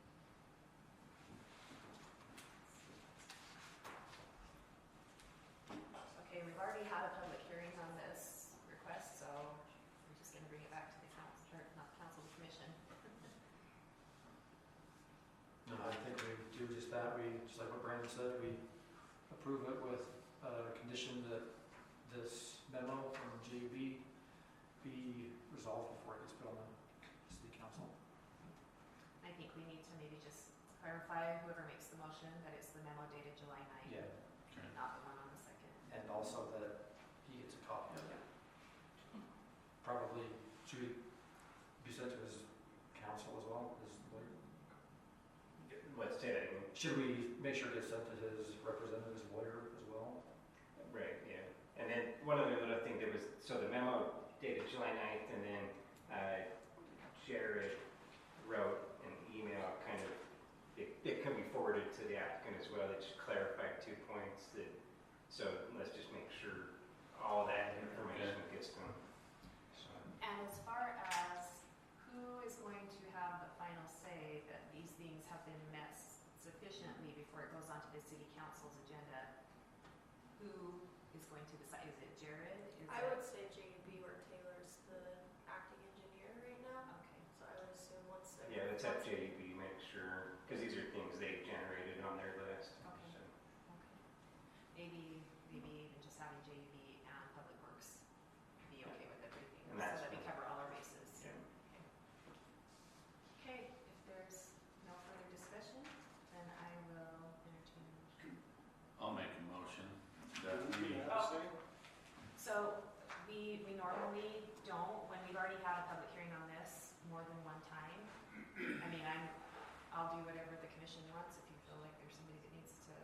Okay, we've already had a public hearing on this request, so we're just gonna bring it back to the council, or not council, the commission. No, I think we do just that. We, just like what Brandon said, we approve it with a condition that this memo from JUB be resolved before it gets put on the city council. I think we need to maybe just clarify, whoever makes the motion, that it's the memo dated July 9th, Yeah, not the one on the 2nd. and also that he gets a copy of it. Probably, should we be sent to his council as well, his lawyer? Let's say that again. Should we make sure it gets sent to his representative, his lawyer as well? Right, yeah. And then one other little thing, there was, so the memo dated July 9th, and then Jared wrote an email, kind of, it can be forwarded to the applicant as well, that just clarified 2 points that, so let's just make sure all that information gets to them. So, And as far as who is going to have the final say that these things have been met sufficiently before it goes onto the city council's agenda, who is going to decide? Is it Jared? Is I it- would say JUB or Taylor's the acting engineer right now, Okay. so I would assume once they're. yeah, let's have JUB make sure, because these are things they've generated on their list. Okay. So. Okay. Maybe even just having JUB and Public Works be okay with everything, And so that's that we fine. cover all our bases. Yeah. Okay, if there's no further discussion, then I will entertain a motion. I'll make a motion that we, So we normally don't, when we've already had a public hearing on this more than one time. I mean, I'll do whatever the commission wants if you feel like there's somebody that needs to,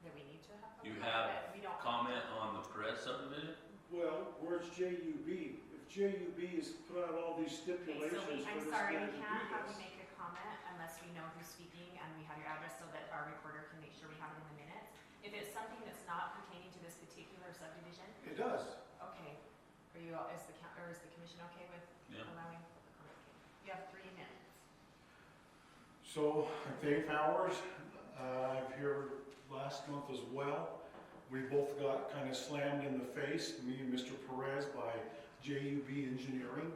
that we need to have. public You comment, have but we don't. comment on the Perez subdivision? Well, where's JUB? If JUB has put out all these Okay, stipulations so for I'm this sorry, man we to can't do have you this. make a comment unless we know who's speaking and we have your address so that our recorder can make sure we have it in the minutes. If it's something that's not pertaining to this particular subdivision, It does. okay, is the commission okay with Yeah. allowing public comment? You have 3 minutes. So, I'm Dave Howard. I'm here last month as well. We both got kind of slammed in the face, me and Mr. Perez, by JUB Engineering.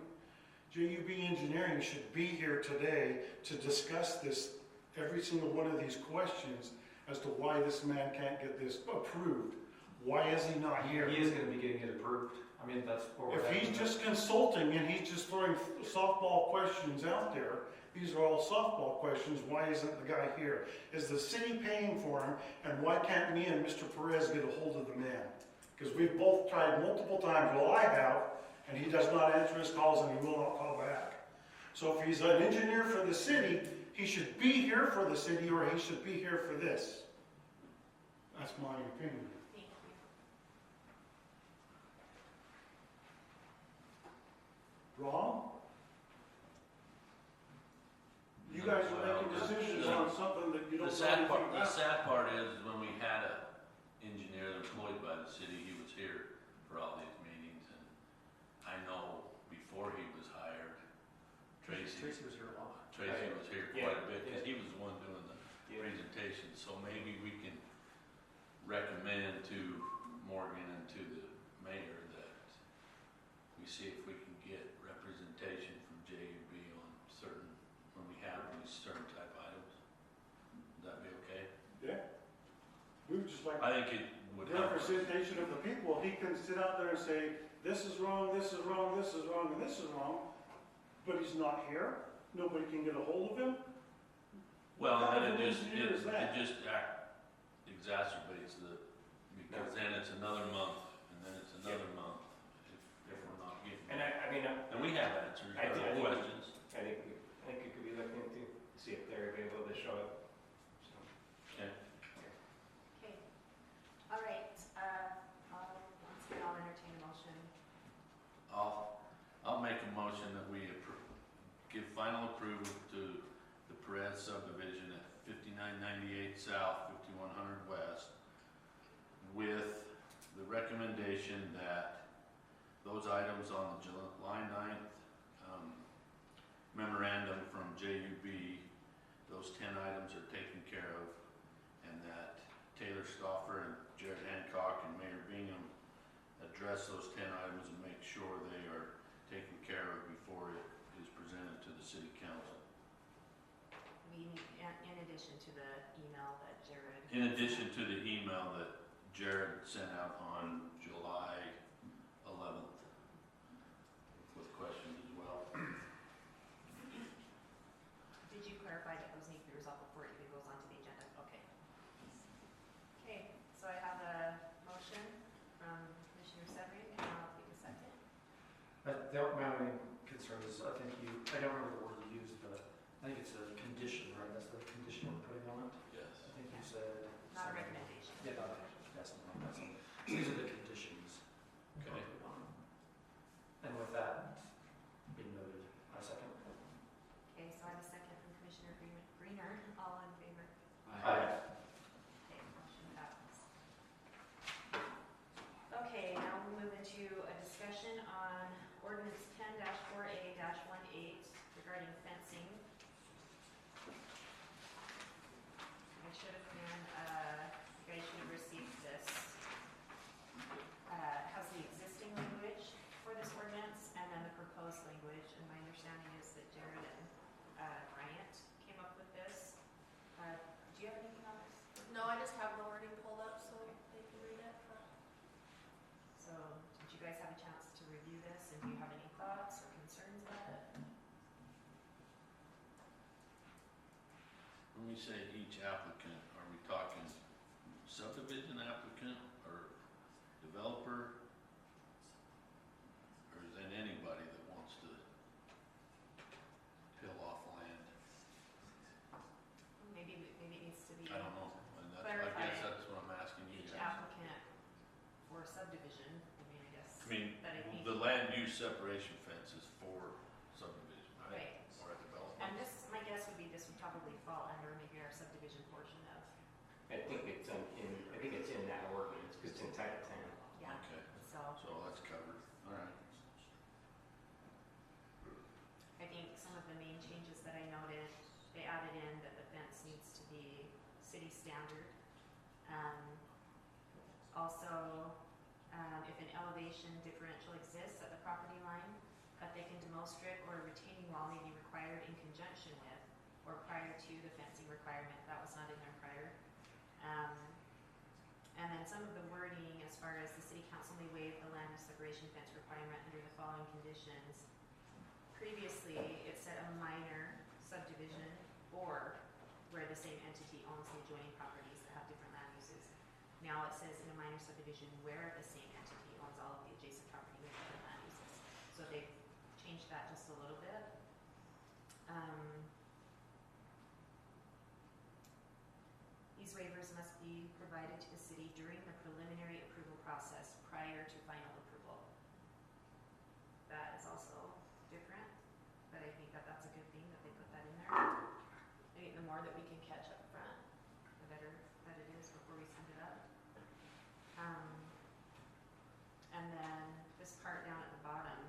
JUB Engineering should be here today to discuss this, every single one of these questions as to why this man can't get this approved. Why is he not here? He is gonna be getting it approved. I mean, that's what we're. If he's just consulting and he's just throwing softball questions out there, these are all softball questions, why isn't the guy here? Is the city paying for him, and why can't me and Mr. Perez get a hold of the man? Because we've both tried multiple times, well, I have, and he does not answer his calls and he will not call back. So if he's an engineer for the city, he should be here for the city, or he should be here for this. That's my opinion. Thank you. Wrong? You guys are making decisions on something that you don't The know sad anything part, the about. sad part is when we had a engineer employed by the city, he was here for all these meetings, and I know before he was hired, Tracy Tracy was here a lot. was here Yeah. quite a bit, because he was the one doing the presentation, so maybe we can recommend to Morgan and to the mayor that we see if we can get representation from JUB on certain, when we have these certain type items. Would that be okay? Yeah. We would just like I think it would help us. representation of the people. He can sit out there and say, this is wrong, this is wrong, this is wrong, and this is wrong, but he's not here. Nobody can get a hold of him. Well, What and kind then of it just, engineer is that? exacerbates the, because then it's another month, and then it's another month. south, 5100 west, with the recommendation that those items on the July 9th memorandum from JUB, those 10 items are taken care of, and that Taylor Stauffer and Jared Hancock and Mayor Bingham address those 10 items and make sure they are taken care of before it is presented to the city council. We need, in addition to the email that Jared. In addition to the email that Jared sent out on July 11th with questions as well. Did you clarify that those need to be resolved before it even goes onto the agenda? Okay. Okay, so I have a motion from Commissioner Severin, and I'll take a second. My only concern is, I think I don't remember the word you used, but I think it's a condition, right? That's the condition we're putting on it? Yes. I think you said. Not a recommendation. Yeah, not a, that's something like that. So these are the conditions. Okay. And with that being noted, I second. Okay, so I have a second from Commissioner Greener. All in favor? Aye. Okay, motion passes. Okay, now we'll move into a discussion on ordinance 10-4A-18 regarding fencing. I should have been, you guys should have received this. Has the existing language for this ordinance and then the proposed language, and my understanding is that Jared and Bryant came up with this. Do you have anything on this? No, I just have the wording pulled up so they can read it. So, did you guys have a chance to review this, and do you have any thoughts or concerns about it? When we say each applicant, are we talking subdivision applicant or developer? Or is that anybody that wants to hill off land? Maybe it needs to be I don't know. And that's, I Clarify guess that's what I'm asking you each guys. applicant for subdivision. I mean, I guess. I mean, that it needs. the land use separation fence is for subdivision, right? Right. Or a development. And this, my guess would be this would probably fall under maybe our subdivision portion of, I think it's in that ordinance, because it's in Title 10. yeah, Okay, so. so that's covered. All right. I think some of the main changes that I noted, they added in that the fence needs to be city standard. Also, if an elevation differential exists at the property line, a thick and demonstrate or a retaining wall may be required in conjunction with or prior to the fencing requirement. That was not in there prior. And then some of the wording as far as the city council may waive the land separation fence requirement under the following conditions. Previously, it said a minor subdivision or where the same entity owns the adjoining properties that have different land uses. Now it says in a minor subdivision where the same entity owns all of the adjacent property with different land uses. So they've changed that just a little bit. These waivers must be provided to the city during the preliminary approval process prior to final approval. That is also different, but I think that that's a good thing that they put that in there. I think the more that we can catch up front, the better that it is before we send it up. And then this part down at the bottom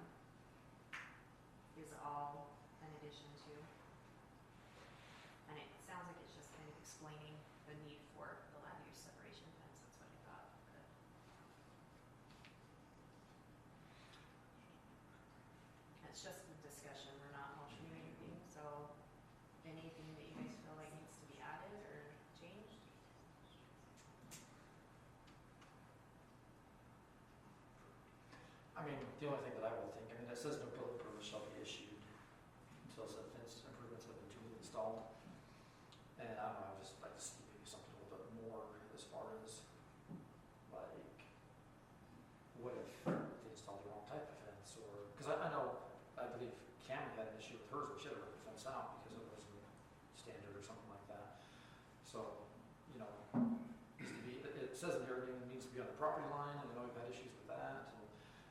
is all an addition to, and it sounds like it's just kind of explaining the need for the land use separation fence. That's what I thought. But it's just a discussion. We're not motioning anything. So anything that you guys feel like needs to be added or changed? I mean, the only thing that I will think, I mean, it says no building permit shall be issued until said fence improvements have been duly installed. And I don't know, I would just like to see maybe something a little bit more as far as, like, what if they installed the wrong type of fence, or, because I know, I believe Cameron had an issue with hers, where she had to rip the fence out because it wasn't standard or something like that. So, you know, needs to be, it says in here, it needs to be on the property line, and I know we've had issues with that, and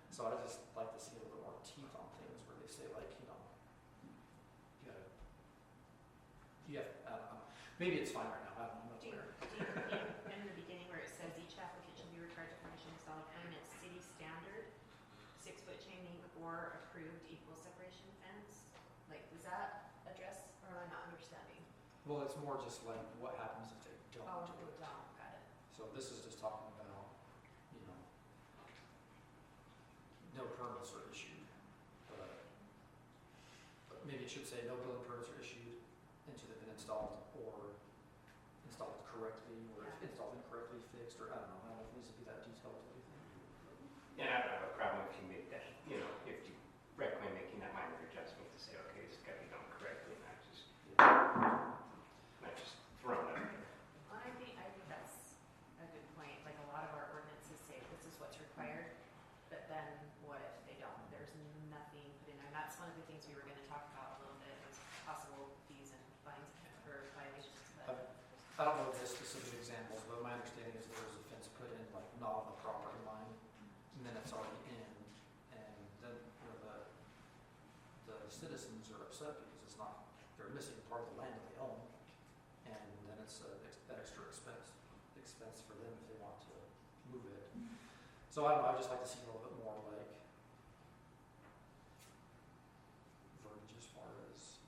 so I just like to see a little bit more teeth on things where they say, like, you know, you have, I don't know, maybe it's fine right now, I don't know. Do you, in the beginning where it says each applicant shall be required to furnish and install a permanent city standard 6-foot chain link or approved equal separation fence? Like, does that address, or am I not understanding? Well, it's more just like what happens if they don't Oh, do it. got it. So this is just talking about, you know, no permits are issued, but maybe it should say no building permits are issued until they've been installed or installed correctly, or if installed incorrectly, fixed, or I don't know if it needs to be that detailed or anything. And I don't have a problem if you make that, you know, if you recommend making that minor adjustment to say, okay, it's got to be done correctly, not just thrown out there. Well, I think that's a good point. Like, a lot of our ordinances say this is what's required, but then what if they don't? There's nothing put in there. And that's one of the things we were going to talk about a little bit, was possible fees and fines or violations. But I don't know the specific examples, but my understanding is there was a fence put in like not on the property line, and then it's already in, and then the citizens are upset because it's not, they're missing part of the land that they own, and then it's that extra expense for them if they want to move it. So I don't know, I'd just like to see a little bit more like verbiage as far as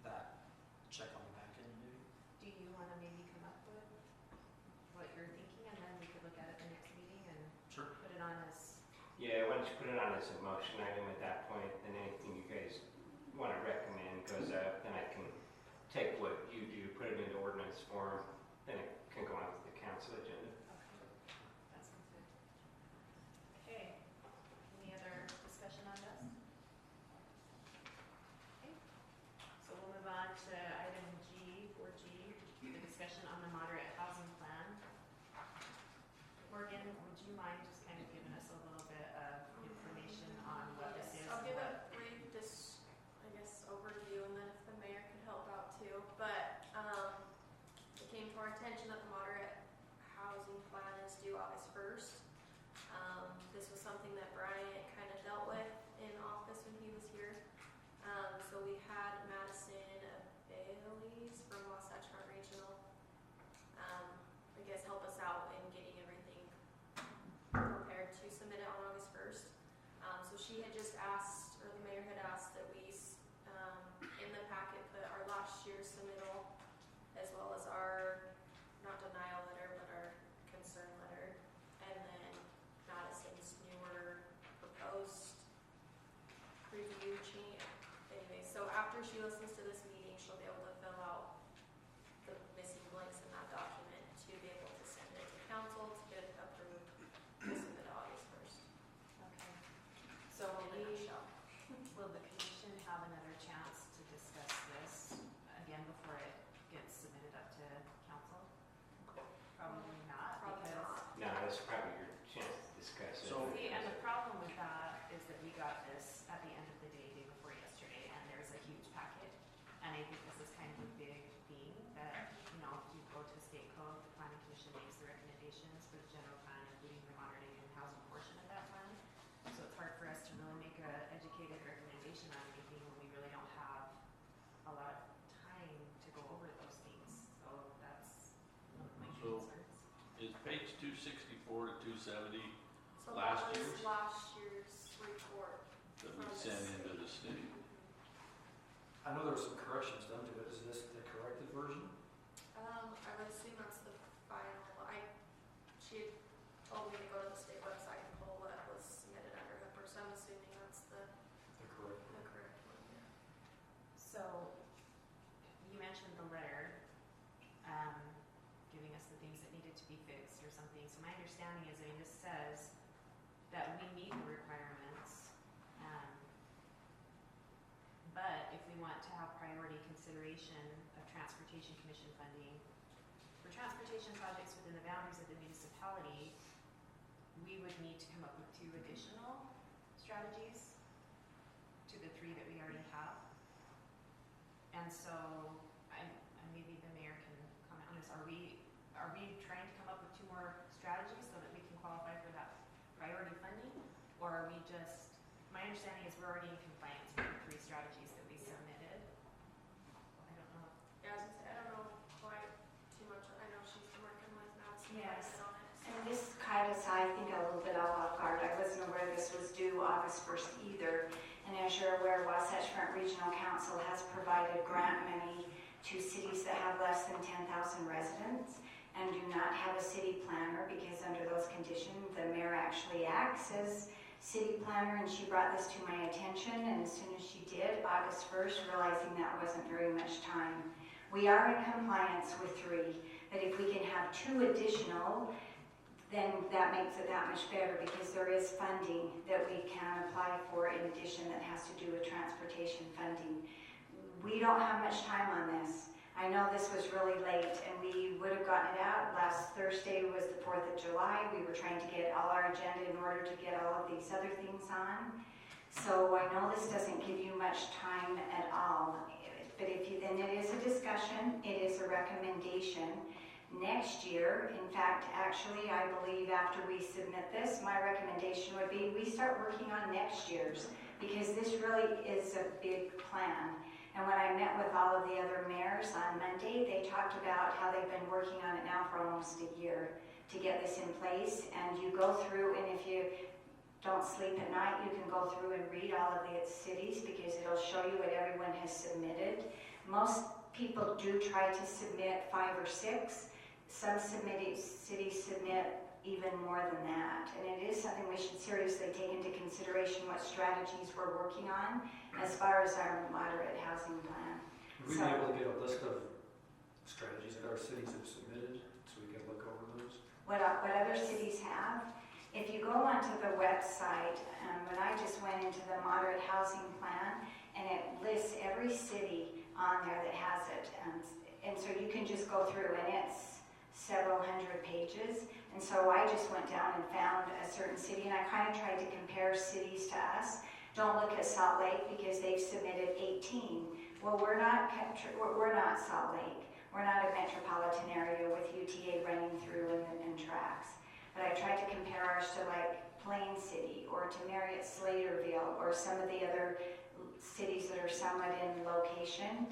that check on the back end maybe. do you want to maybe come up with what you're thinking, and then we could look at it the next meeting and Sure. put it on as, Yeah, once you put it on as a motion item at that point, then anything you guys want to recommend goes up, then I can take what you do, put it into ordinance form, then it can go on to the council agenda. that sounds good. Okay, any other discussion on this? Okay, so we'll move on to item G, 4G, the discussion on the moderate housing plan. Morgan, would you mind just kind of giving us a little bit of information on what this is? I'll and give what- a brief, overview, and then if the mayor could help out too. But it came to our attention that the moderate housing plan is due August 1st. This was something that Brian kind of dealt with in office when he was here. So we had Madison Bailey's from Wasatch Front Regional, I guess, help us out in getting everything prepared to submit it on August 1st. So she had just asked, or the mayor had asked, that we in the packet put our last year's submittal as well as our, not denial letter, but our concern letter, and then Madison's newer proposed review change. Anyway, so after she listens to this meeting, she'll be able to fill out the missing blanks in that document to be able to send it to council to get it approved to submit August 1st. Okay, so will the commission have another chance to discuss this again before it gets submitted up to council? Probably not, Probably because. not. No, that's probably your chance to discuss it. So- See, and the problem with that is that we got this at the end of the day before yesterday, and there's a huge packet. And I think this is kind of a big thing that, you know, you go to state code, the planning commission makes the recommendations for the general plan, including the moderating and housing portion of that plan. So it's hard for us to really make a educated recommendation on anything when we really don't have a lot of time to go over those things. So that's one of my So- concerns. Is page 264 to 270 So Last that was year's? last year's report. that we sent into the state? I know there were some corrections done to it. Is this the corrected version? I would assume that's the final. She had told me to go to the state website and pull what was submitted under her, so I'm assuming that's the The correct correct one, yeah. So, you mentioned the letter, giving us the things that needed to be fixed or something. So my understanding is, I mean, this says that we meet the requirements. But if we want to have priority consideration of transportation commission funding for transportation projects within the boundaries of the municipality, we would need to come up with 2 additional strategies to the 3 that we already have. And so, maybe the mayor can comment on this. Are we trying to come up with 2 more strategies so that we can qualify for that priority funding? Or are we just, my understanding is we're already in compliance with the 3 strategies that we submitted. I don't know. Yeah, I was gonna say, I don't know quite too much August 1st either. And as you're aware, Wasatch Front Regional Council has provided grant money to cities that have less than 10,000 residents and do not have a city planner, because under those conditions, the mayor actually acts as city planner, and she brought this to my attention, and as soon as she did, August 1st, realizing that wasn't very much time. We are in compliance with 3, but if we can have 2 additional, then that makes it that much better, because there is funding that we can apply for in addition that has to do with transportation funding. We don't have much time on this. I know this was really late, and we would have gotten it out. Last Thursday was the 4th of July. We were trying to get all our agenda in order to get all of these other things on. So I know this doesn't give you much time at all, but then it is a discussion, it is a recommendation. Next year, in fact, actually, I believe after we submit this, my recommendation would be we start working on next year's, because this really is a big plan. And when I met with all of the other mayors on Monday, they talked about how they've been working on it now for almost a year to get this in place. And you go through, and if you don't sleep at night, you can go through and read all of the cities, because it'll show you what everyone has submitted. Most people do try to submit 5 or 6. Some cities submit even more than that. And it is something we should seriously take into consideration, what strategies we're working on as far as our moderate housing plan. Would we be able to get a list of strategies that our cities have submitted so we can look over those? What other cities have? If you go onto the website, when I just went into the moderate housing plan, and it lists every city on there that has it. And so you can just go through, and it's several hundred pages. And so I just went down and found a certain city, and I kind of tried to compare cities to us. Don't look at Salt Lake, because they've submitted 18. Well, we're not Salt Lake. We're not a metropolitan area with UTA running through and tracks. But I tried to compare ours to like Plain City or to Marriott Slaterville or some of the other cities that are somewhat in location.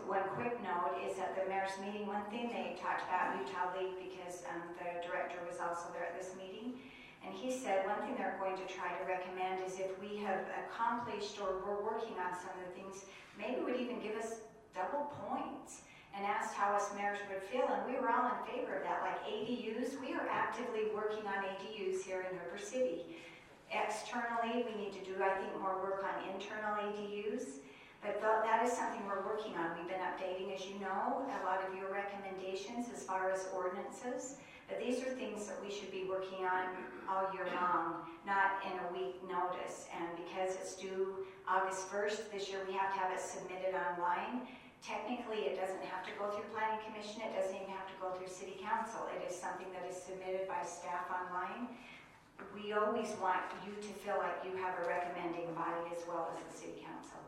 One quick note is at the mayor's meeting, one thing they talked about Utah League, because the director was also there at this meeting. And he said one thing they're going to try to recommend is if we have accomplished or we're working on some of the things, maybe would even give us double points, and asked how us mayors would feel. And we were all in favor of that. Like ADUs, we are actively working on ADUs here in Hooper City. Externally, we need to do, I think, more work on internal ADUs. But that is something we're working on. We've been updating, as you know, a lot of your recommendations as far as ordinances. But these are things that we should be working on all year long, not in a week notice. And because it's due August 1st this year, we have to have it submitted online. Technically, it doesn't have to go through Planning Commission. It doesn't even have to go through City Council. It is something that is submitted by staff online. We always want you to feel like you have a recommending body as well as the City Council.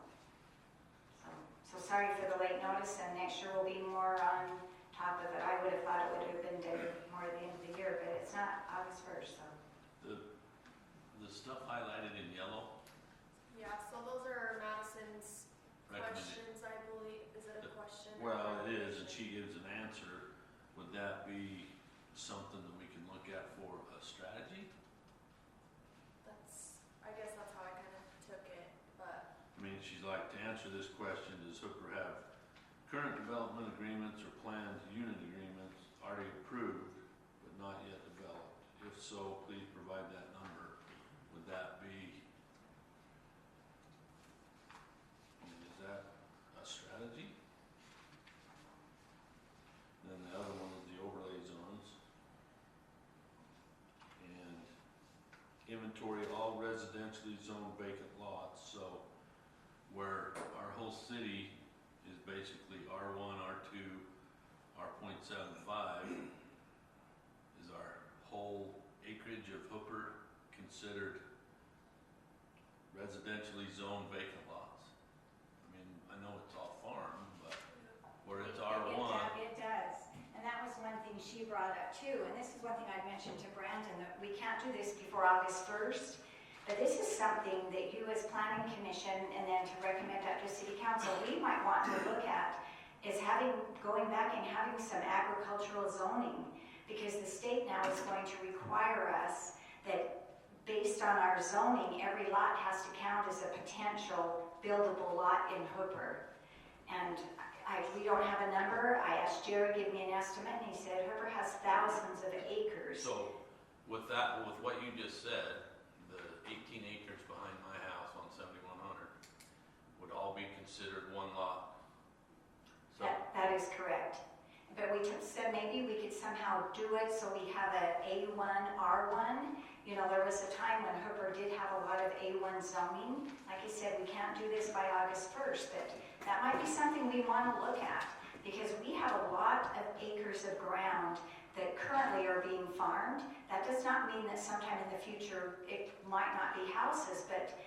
So sorry for the late notice, and next year will be more on top of it. I would have thought it would have been done more at the end of the year, but it's not August 1st, so. The stuff highlighted in yellow, Yeah, so those are Madison's recommended. questions, I believe. Is it a question? Well, it is, and she gives an answer. Would that be something that we can look at for a strategy? I guess that's how I kind of took it, but. I mean, she's like, to answer this question, does Hooper have current development agreements or planned unit agreements already approved but not yet developed? If so, please provide that number. Would that be, I mean, is that a strategy? Then the other one is the overlay zones. And inventory all residentially zoned vacant lots, so where our whole city is basically R1, R2, R.75, is our whole acreage of Hooper considered residentially zoned vacant lots? I mean, I know it's all farm, but where it's R1. It does. And that was one thing she brought up too. And this is one thing I mentioned to Brandon, that we can't do this before August 1st. But this is something that you as Planning Commission, and then to recommend up to City Council, we might want to look at, is going back and having some agricultural zoning, because the state now is going to require us that based on our zoning, every lot has to count as a potential buildable lot in Hooper. And we don't have a number. I asked Jerry, give me an estimate, and he said Hooper has thousands of acres. So with that, with what you just said, the 18 acres behind my house on 7100 would all be considered one lot. So That is correct. But we said maybe we could somehow do it so we have a A1, R1. You know, there was a time when Hooper did have a lot of A1 zoning. Like I said, we can't do this by August 1st, but that might be something we want to look at, because we have a lot of acres of ground that currently are being farmed. That does not mean that sometime in the future it might not be houses, but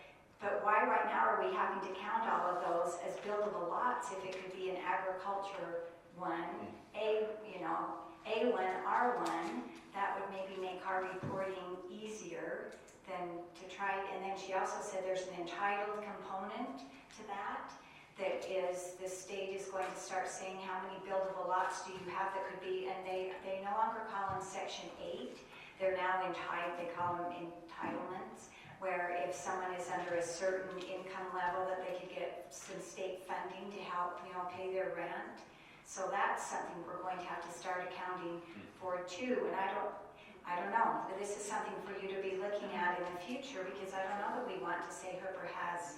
why right now are we having to count all of those as buildable lots if it could be an agriculture one, A1, R1? That would maybe make our reporting easier than to try. And then she also said there's an entitled component to that. That is, the state is going to start saying how many buildable lots do you have that could be, and they no longer call them Section 8. They're now entitled, they call them entitlements, where if someone is under a certain income level that they could get some state funding to help, pay their rent. So that's something we're going to have to start accounting for too. And I don't know, but this is something for you to be looking at in the future, because I don't know that we want to say Hooper has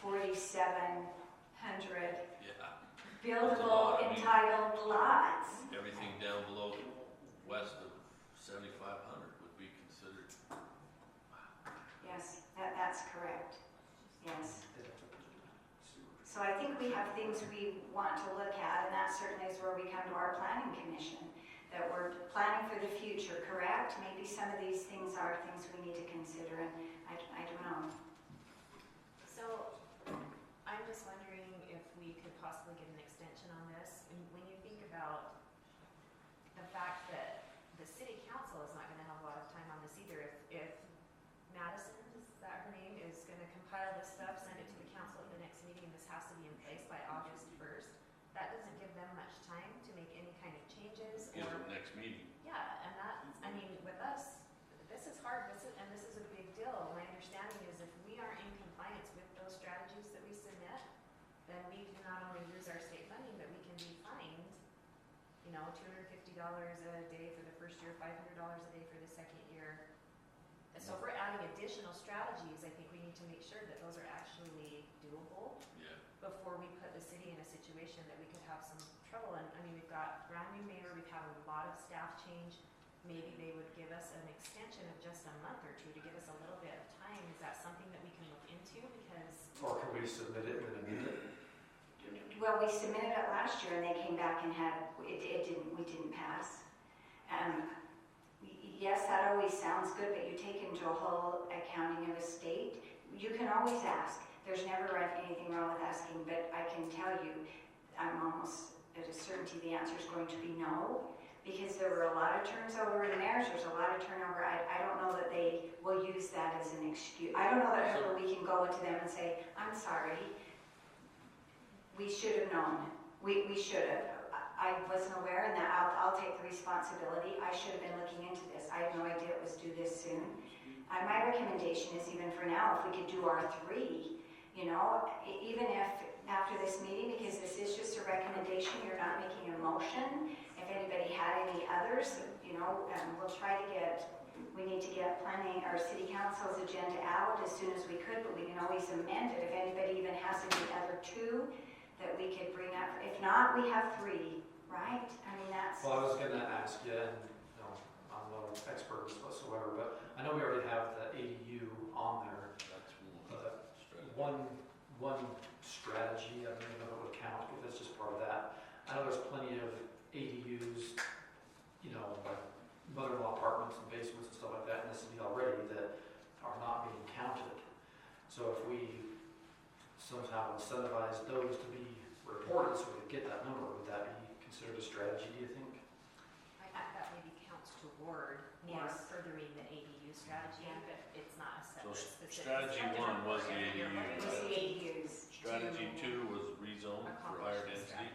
4,700 buildable entitled lots. everything down below west of 7500 would be considered. Yes, that's correct. Yes. So I think we have things we want to look at, and that certainly is where we come to our planning commission, that we're planning for the future, correct? Maybe some of these things are things we need to consider, and I don't know. So I'm just wondering if we could possibly get an extension on this. And when you think about the fact that the city council is not going to have a lot of time on this either, if Madison, is that her name, is going to compile this stuff, send it to the council at the next meeting, this has to be in place by August 1st. That doesn't give them much time to make any kind of changes. Is the next meeting. Yeah, and that, I mean, with us, this is hard, this is a big deal. My understanding is if we aren't in compliance with those strategies that we submit, then we can not only lose our state funding, but we can be fined, $250 a day for the first year, $500 a day for the second year. And so if we're adding additional strategies, I think we need to make sure that those are actually doable before we put the city in a situation that we could have some trouble. And I mean, we've got brand new mayor, we've had a lot of staff change. Maybe they would give us an extension of just a month or two to give us a little bit of time. Is that something that we can look into? Because Or can we submit it and then amend it? Well, we submitted it last year, and they came back and we didn't pass. Yes, that always sounds good, but you take into a whole accounting of a state. You can always ask. There's never anything wrong with asking, but I can tell you, I'm almost at a certainty the answer is going to be no, because there were a lot of turnover in mayors. There's a lot of turnover. I don't know that they will use that as an excuse. I don't know that ever we can go into them and say, I'm sorry, we should have known. We should have. I wasn't aware, and that I'll take the responsibility. I should have been looking into this. I had no idea it was due this soon. My recommendation is, even for now, if we could do our 3, even if after this meeting, because this is just a recommendation, you're not making a motion. If anybody had any others, we'll try to we need to get planning our city council's agenda out as soon as we could, but we can always amend it if anybody even has any other 2 that we could bring up. If not, we have 3, right? I mean, that's... Well, I was going to ask you, and I'm no expert whatsoever, but I know we already have the ADU on there. That's One strategy, I don't even know if it would count, but that's just part of that. I know there's plenty of ADUs, like mother-in-law apartments and basements and stuff like that in the city already that are not being counted. So if we somehow incentivize those to be reported so we get that number, would that be considered a strategy, do you think? that maybe counts toward more furthering the ADU strategy, but it's not a So separate specific. strategy 1 was the ADU. It was the ADUs. Strategy 2 was rezone for higher density.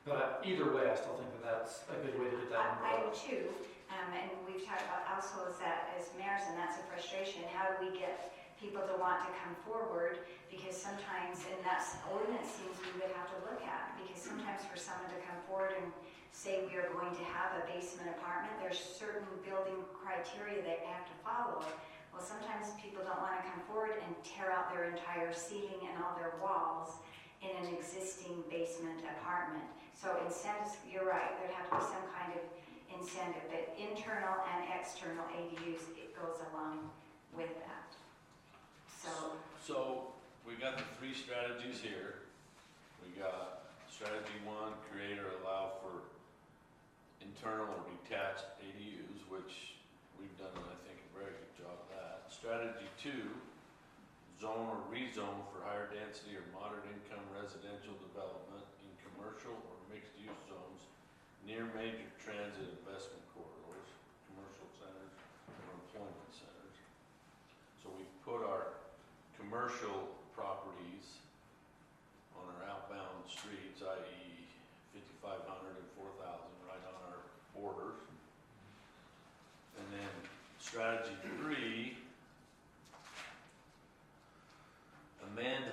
But either way, I still think that that's a good way to get that I do number up. too, And we've talked about also is that as mayors, and that's a frustration, how do we get people to want to come forward? Because sometimes, and that's ordinance things we would have to look at, because sometimes for someone to come forward and say we are going to have a basement apartment, there's certain building criteria they have to follow. Well, sometimes people don't want to come forward and tear out their entire ceiling and all their walls in an existing basement apartment. So incentives, you're right, there'd have to be some kind of incentive, but internal and external ADUs, it goes along with that. So we got the 3 strategies here. We got strategy 1, create or allow for internal or detached ADUs, which we've done, I think, a very good job of that. Strategy 2, zone or rezone for higher density or moderate income residential development in commercial or mixed use zones near major transit investment corridors, commercial centers, or employment centers. So we put our commercial properties on our outbound streets, i.e. 5,500 and 4,000, right on our borders. And then strategy 3, amend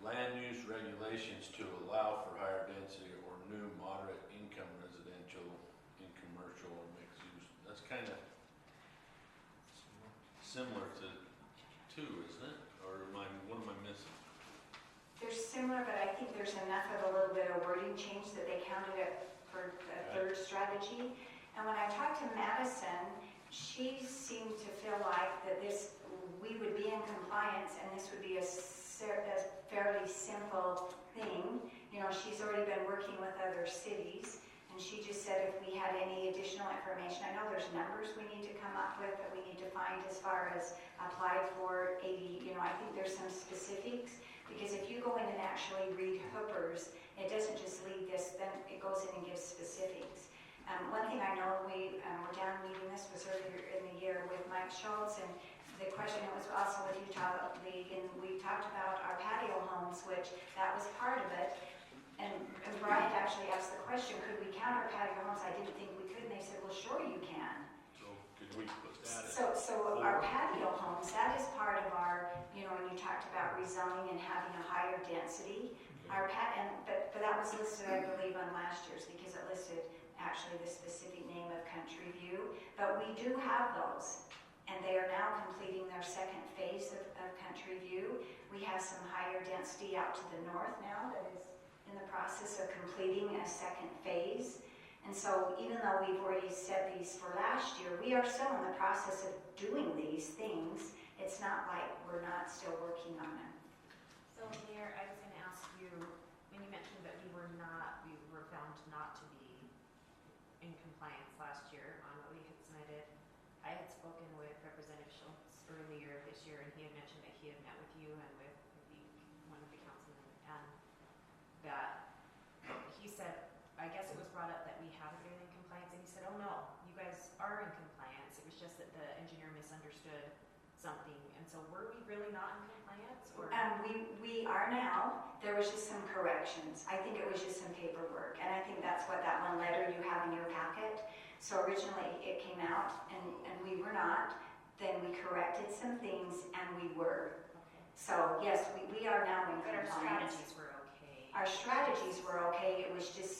land use regulations to allow for higher density or new moderate income residential in commercial or mixed use. That's kind of similar to 2, isn't it? Or what am I missing? They're similar, but I think there's enough of a little bit of wording change that they counted it for a third strategy. And when I talked to Madison, she seemed to feel like that we would be in compliance and this would be a fairly simple thing. You know, she's already been working with other cities, and she just said if we had any additional information, I know there's numbers we need to come up with that we need to find as far as applied for 80, you know, I think there's some specifics, because if you go in and actually read Hooper's, it doesn't just lead this, then it goes in and gives specifics. One thing I know, we were down meeting, this was earlier in the year with Mike Schultz, and the question, it was also with Utah League, and we talked about our patio homes, which that was part of it. And Brian actually asked the question, could we count our patio homes? I didn't think we could, and they said, well, sure you can. So could we put that in? So our patio homes, that is part of our, you know, when you talked about rezoning and having a higher density, our but that was listed, I believe, on last year's, because it listed actually the specific name of Country View. But we do have those. And they are now completing their second phase of Country View. We have some higher density out to the north now that is in the process of completing a second phase. And so even though we've already set these for last year, we are still in the process of doing these things. It's not like we're not still working on them. So Mayor, I was going to ask you, when you mentioned that we were found not to be in compliance last year on what we had submitted, I had spoken with Representative Schultz earlier this year, and he had mentioned that he had met with you and with one of the councilmen, and that he said, I guess it was brought up that we haven't been in compliance, and he said, oh no, you guys are in compliance. It was just that the engineer misunderstood something, and so were we really not in compliance? Or We are now. There was just some corrections. I think it was just some paperwork, and I think that's what that one letter you have in your packet. So originally it came out and we were not. Then we corrected some things and we were. Okay. So yes, we are now in But our compliance. strategies were okay. Our strategies were okay. It was just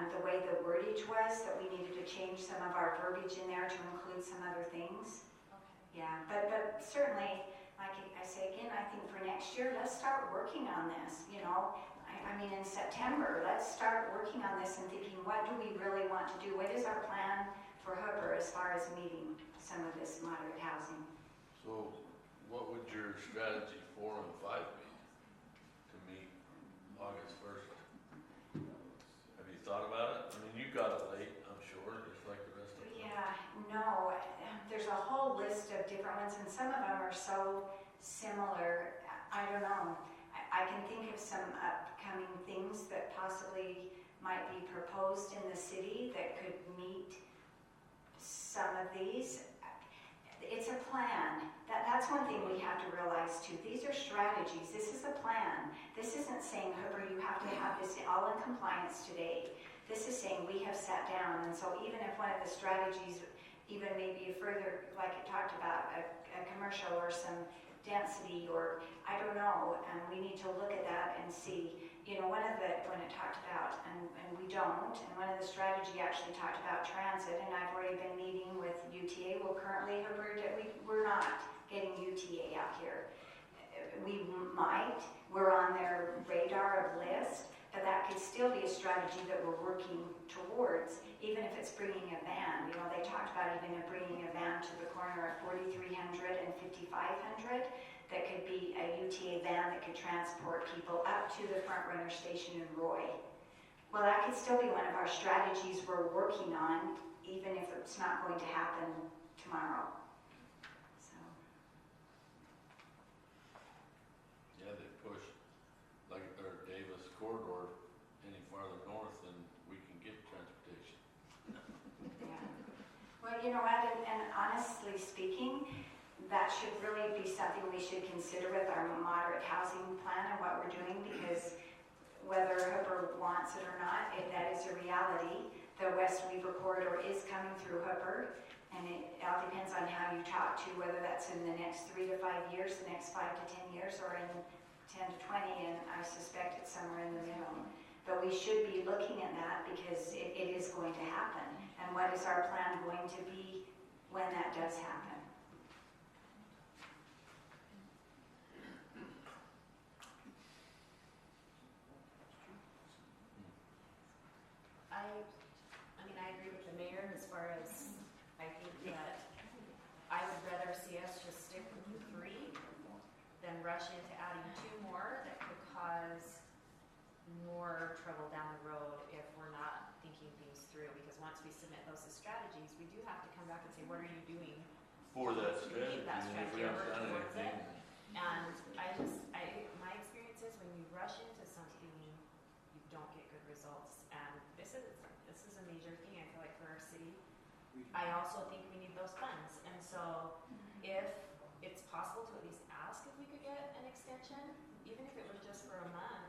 the way the wordage was that we needed to change some of our verbiage in there to include some other things. Okay. Yeah, but certainly, like I say again, I think for next year, let's start working on this, you know. I mean, in September, let's start working on this and thinking, what do we really want to do? What is our plan for Hooper as far as meeting some of this moderate housing? So what would your strategy 4 and 5 be to meet August 1st? Have you thought about it? I mean, you got it late, I'm sure, just like the rest of us. Yeah, no, there's a whole list of different ones, and some of them are so similar. I don't know. I can think of some upcoming things that possibly might be proposed in the city that could meet some of these. It's a plan. That's one thing we have to realize too. These are strategies. This is a plan. This isn't saying, Hooper, you have to have this all in compliance today. This is saying we have have sat down, and so even if one of the strategies, even maybe further, like it talked about, a commercial or some density, or I don't know, and we need to look at that and see, you know, when it talked about, and we don't, and one of the strategy actually talked about transit, and I've already been meeting with UTA. Well, currently, we're not getting UTA out here. We might, we're on their radar of list, but that could still be a strategy that we're working towards, even if it's bringing a van. You know, they talked about even bringing a van to the corner at 4300 and 5500. That could be a UTA van that could transport people up to the front runner station in Roy. Well, that could still be one of our strategies we're working on, even if it's not going to happen tomorrow. So. Yeah, they push like our Davis corridor any farther north than we can get transportation. Yeah. Well, you know what, and honestly speaking, that should really be something we should consider with our moderate housing plan and what we're doing, because whether Hooper wants it or not, that is a reality. The West Weaver corridor is coming through Hooper, and it all depends on how you talk to, whether that's in the next 3 to 5 years, the next 5 to 10 years, or in 10 to 20, and I suspect it's somewhere in the middle. But we should be looking at that, because it is going to happen. And what is our plan going to be when that does happen? I mean, I agree with the mayor as far as I think that I would rather see us just stick with the 3 than rush into adding 2 more that could cause more trouble down the road if we're not thinking things through. Because once we submit those as strategies, we do have to come back and say, what are you doing For that to strategy, meet that and if strategy we or haven't work done towards it? anything, And my experience is when you rush into something, you don't get good results. And this is a major thing, I feel like, for our city. I also think we need those funds. And so if it's possible to at least ask if we could get an extension, even if it was just for a month,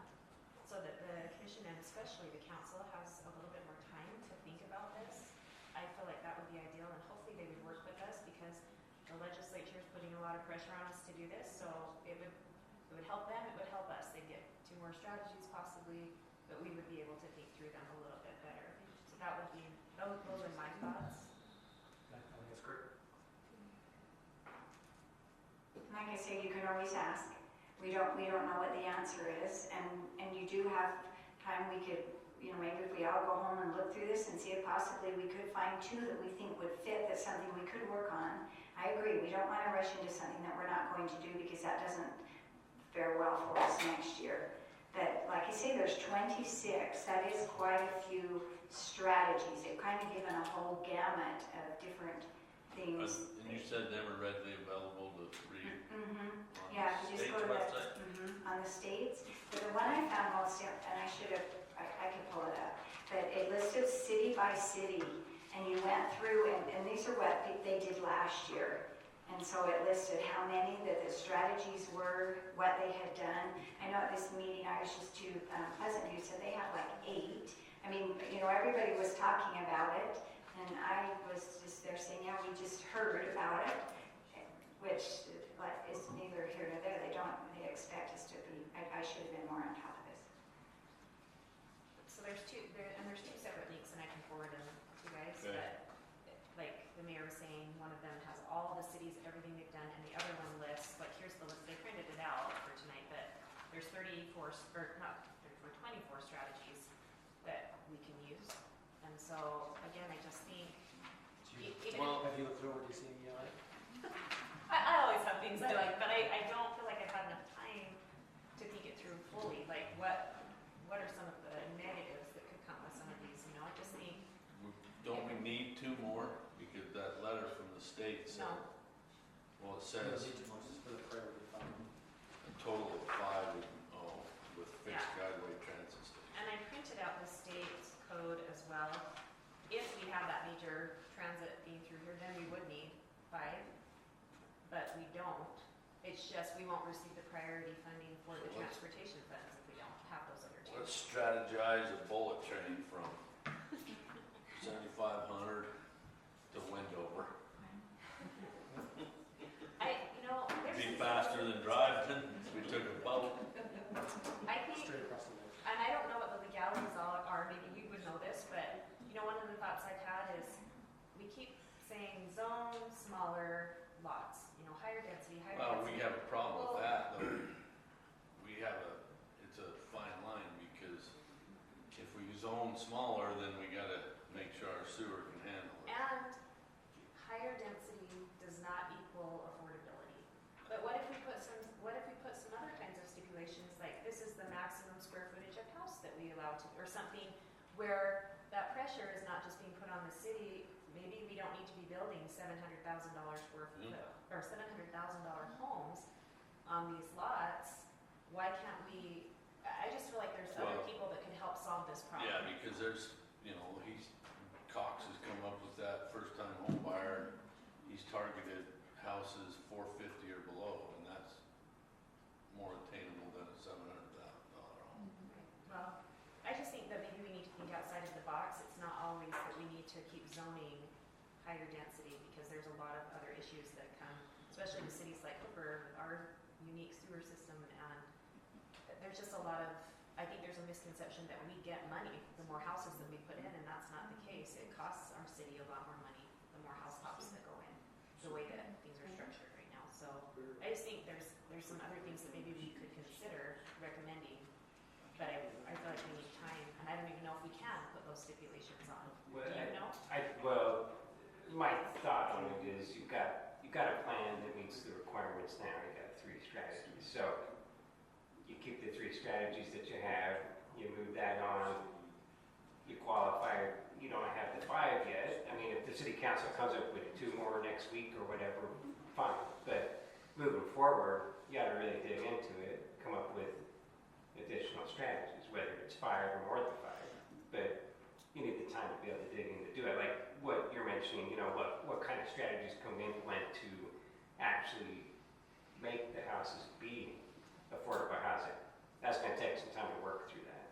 so that the commission and especially the council has a little bit more time to think about this, I feel like that would be ideal, and hopefully they would work with us, because the legislature is putting a lot of pressure on us to do this, so it would help them, it would help us. They'd get 2 more strategies possibly, but we would be able to think through them a little bit better. So that would be, those are my thoughts. I think that's great. Like I say, you can always ask. We don't know what the answer is, and you do have time. We could, you know, maybe if we all go home and look through this and see if possibly we could find 2 that we think would fit, that's something we could work on. I agree, we don't want to rush into something that we're not going to do, because that doesn't fare well for us next year. But like I say, there's 26. That is quite a few strategies. They've kind of given a whole gamut of different things. and you said they were readily available to read Mm-hmm. on Yeah, the if you just state's go to website? on the states. But the one I found most, and I should have, I could pull it up, but it listed city by city, and you went through, and these are what they did last year. And so it listed how many that the strategies were, what they had done. I know at this meeting, I was just too Pleasant View said they had like 8. I mean, you know, everybody was talking about it, and I was just there saying, yeah, we just heard about it, which like, is neither here nor there. They expect us to be, I should have been more on top of this. So there's 2 separate links, and I can forward them to you guys. Okay. But like the mayor was saying, one of them has all the cities, everything they've done, and the other one lists, like, here's the list. They printed it out for tonight, but there's 24 strategies that we can use. And so again, I just think, Have you looked over, do you see any on it? I always have things I like, but I don't feel like I've had enough time to think it through fully. Like, what are some of the negatives that could come with some of these? You know, I just think. Don't we need 2 more? Because that letter from the state said, No. well, it says Need too much for the priority fund. a total of 5 with fixed guideway transit stations. And I printed out the state code as well. If we have that major transit being through here, then we would need 5, but we don't. It's just we won't receive the priority funding for the transportation funds if we don't have those other 2. Let's strategize a bullet train from saying zone smaller lots, you know, higher density, higher Well, density. we have a problem with that though. It's a fine line because if we zone smaller, then we gotta make sure our sewer can handle it. And higher density does not equal affordability. But what if we put some other kinds of stipulations, like this is the maximum square footage of house that we allow to, or something where that pressure is not just being put on the city. Maybe we don't need to be building $700,000 worth of, or $700,000 homes on these lots. Why can't we, I just feel like there's other Well, people that could help solve this problem. Yeah, because there's, Cox has come up with that first time home buyer. He's targeted houses 450 or below, and that's more attainable than a $700,000 home. Well, I just think that maybe we need to think outside of the box. It's not always that we need to keep zoning higher density because there's a lot of other issues that come, especially in cities like Hooper, with our unique sewer system, and there's just a lot of, I think there's a misconception that we get money the more houses that we put in, and that's not the case. It costs our city a lot more money the more housetops that go in, the way that things are structured right now. So I just think there's some other things that maybe we could consider recommending, but I feel like we need time, and I don't even know if we can put those stipulations on. Well, Do you know? Well, my thought on it is you've got a plan that meets the requirements now. You've got 3 strategies. So you keep the 3 strategies that you have, you move that on, you qualify, you don't have the 5 yet. I mean, if the city council comes up with 2 more next week or whatever, fine. But moving forward, you got to really dig into it, come up with additional strategies, whether it's 5 or more than 5. But you need the time to be able to dig in to do it. Like what you're mentioning, what kind of strategies can we implement to actually make the houses be affordable housing? That's going to take some time to work through that.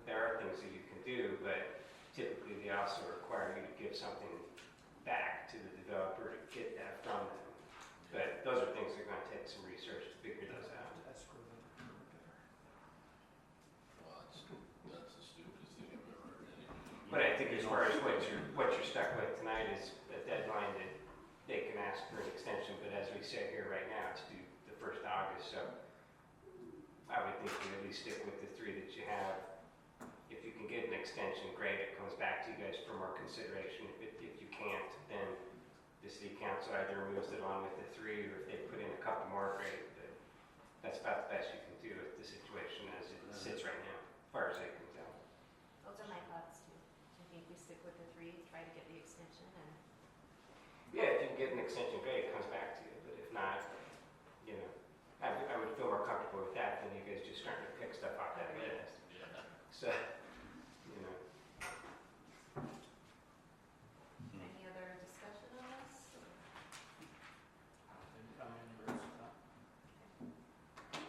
There are things that you can do, but typically they also require you to give something back to the developer to get that from them. But those are things that are going to take some research to figure those out. Well, that's the stupidest thing I've ever heard anyway. But I think as far as what you're stuck with tonight is a deadline that they can ask for an extension, but as we sit here right now, it's due the 1st of August, so I would think you at least stick with the 3 that you have. If you can get an extension, great, it comes back to you guys for more consideration. If you can't, then the city council either moves it on with the 3, or if they put in a couple more, great, but that's about the best you can do with the situation as it sits right now, as far as I can tell. Those are my thoughts too. I think we stick with the 3, try to get the extension, and Yeah, if you can get an extension, great, it comes back to you, but if not, I would feel more comfortable with that than you guys just starting to pick stuff off that list. So, any other discussion on this?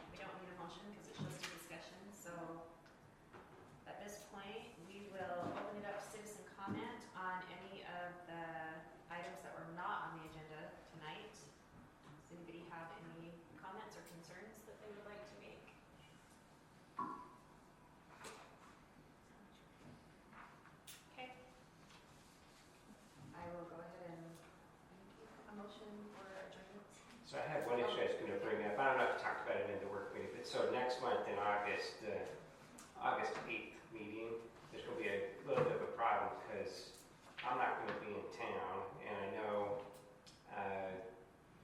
We don't need a motion because it's just a discussion, so at this point, we will open it up to citizen comment on any of the items that were not on the agenda tonight. Does anybody have any comments or concerns that they would like to make? Okay. I will go ahead and a motion for adjournment. So I have one issue I was going to bring up. I don't know if I talked about it in the work meeting, but so next month in August, August 8th meeting, there's going to be a little bit of a problem because I'm not going to be in town, and I know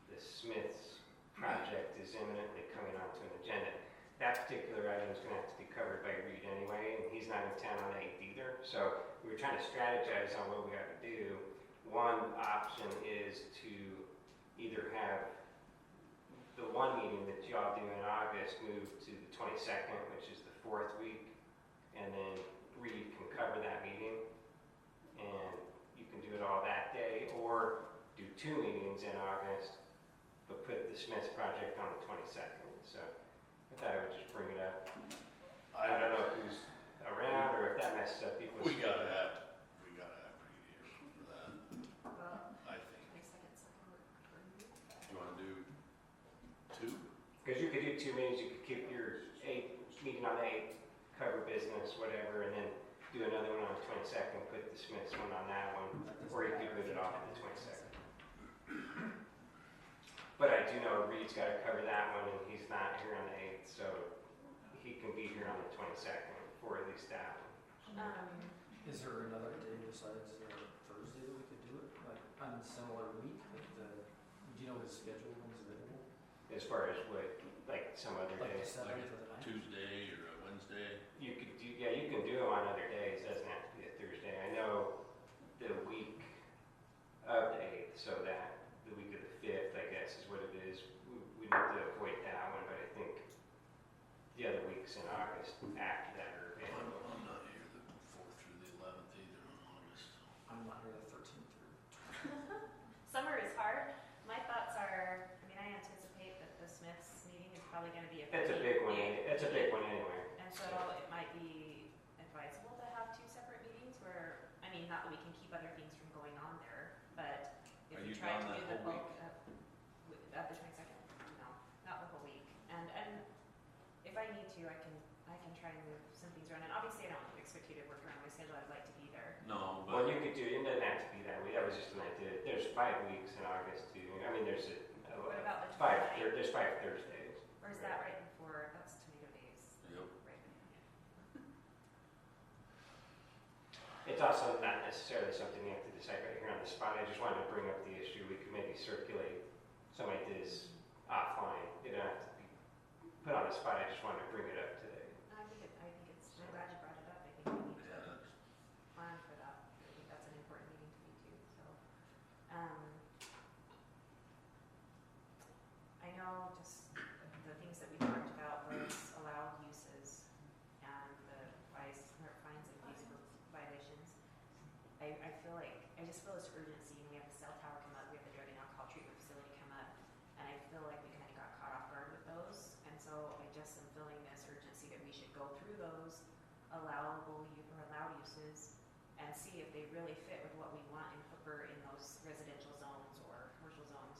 the Smiths project is imminently coming onto an agenda. That particular item is going to have to be covered by Reed anyway, and he's not in town on 8th either. So we were trying to strategize on what we got to do. One option is to either have the one meeting that y'all do in August move to the 22nd, which is the 4th week, and then Reed can cover that meeting, and you can do it all that day, or do 2 meetings in August, but put the Smiths project on the 22nd. So I thought I would just bring it up. I don't know who's around or if that messes up people's. We gotta have Reed here for that, Well, I think. 22nd, second work for you. You wanna do 2? Because you could do 2 meetings, you could keep your 8th meeting on the 8th, cover business, whatever, and then do another one on the 22nd, put the Smiths one on that one, or you could move it off to the 22nd. But I do know Reed's gotta cover that one, and he's not here on the 8th, so he can be here on the 22nd for at least that one. Is there another day besides Thursday that we could do it, like on a similar week? Do you know his schedule when he's available? As far as what, like some other Like the days, 7th Like or the 9th? Tuesday or a Wednesday. you could do, yeah, you can do them on other days, doesn't have to be a Thursday. I know the week of the 8th, so that the week of the 5th, I guess, is what it is. We need to avoid that one, but I think the other weeks in August after that are available. I'm not here the 4th through the 11th either in August. I'm not here the 13th through. Summer is hard. My thoughts are, I mean, I anticipate that the Smiths meeting is probably gonna be a It's a big one, it's a big one anyway. And so it might be advisable to have 2 separate meetings where, I mean, not that we can keep other things from going on there, but if Are we you try to gone do that the whole bulk of the 22nd, no, not the whole week. And if I need to, I can try and move some things around. And obviously, I don't expect you to work around my schedule. I'd like to be there. No, Well, but you could do, it doesn't have to be that way, that was just an idea. There's 5 weeks in August too. I mean, there's What about the 5 29th? there's 5 Thursdays. Or is that right before, that's Tomato Days? Yep. Right. It's also not necessarily something you have to decide right here on the spot. I just wanted to bring up the issue. We could maybe circulate some ideas offline. You don't have to be put on the spot. I just wanted to bring it up today. I think it's, I'm glad you brought it up. I think we need to yeah, that's, plan for that. I think that's an important meeting to me too, so. I know just the things that we talked about was allowed uses and the fines and fees for violations. I feel like, I just feel this urgency, and we have the cell tower come up, we have the drug and alcohol treatment facility come up, and I feel like we kind of got caught off guard with those, and so I just am feeling this urgency that we should go through those allowed uses and see if they really fit with what we want in Hooper in those residential zones or commercial zones.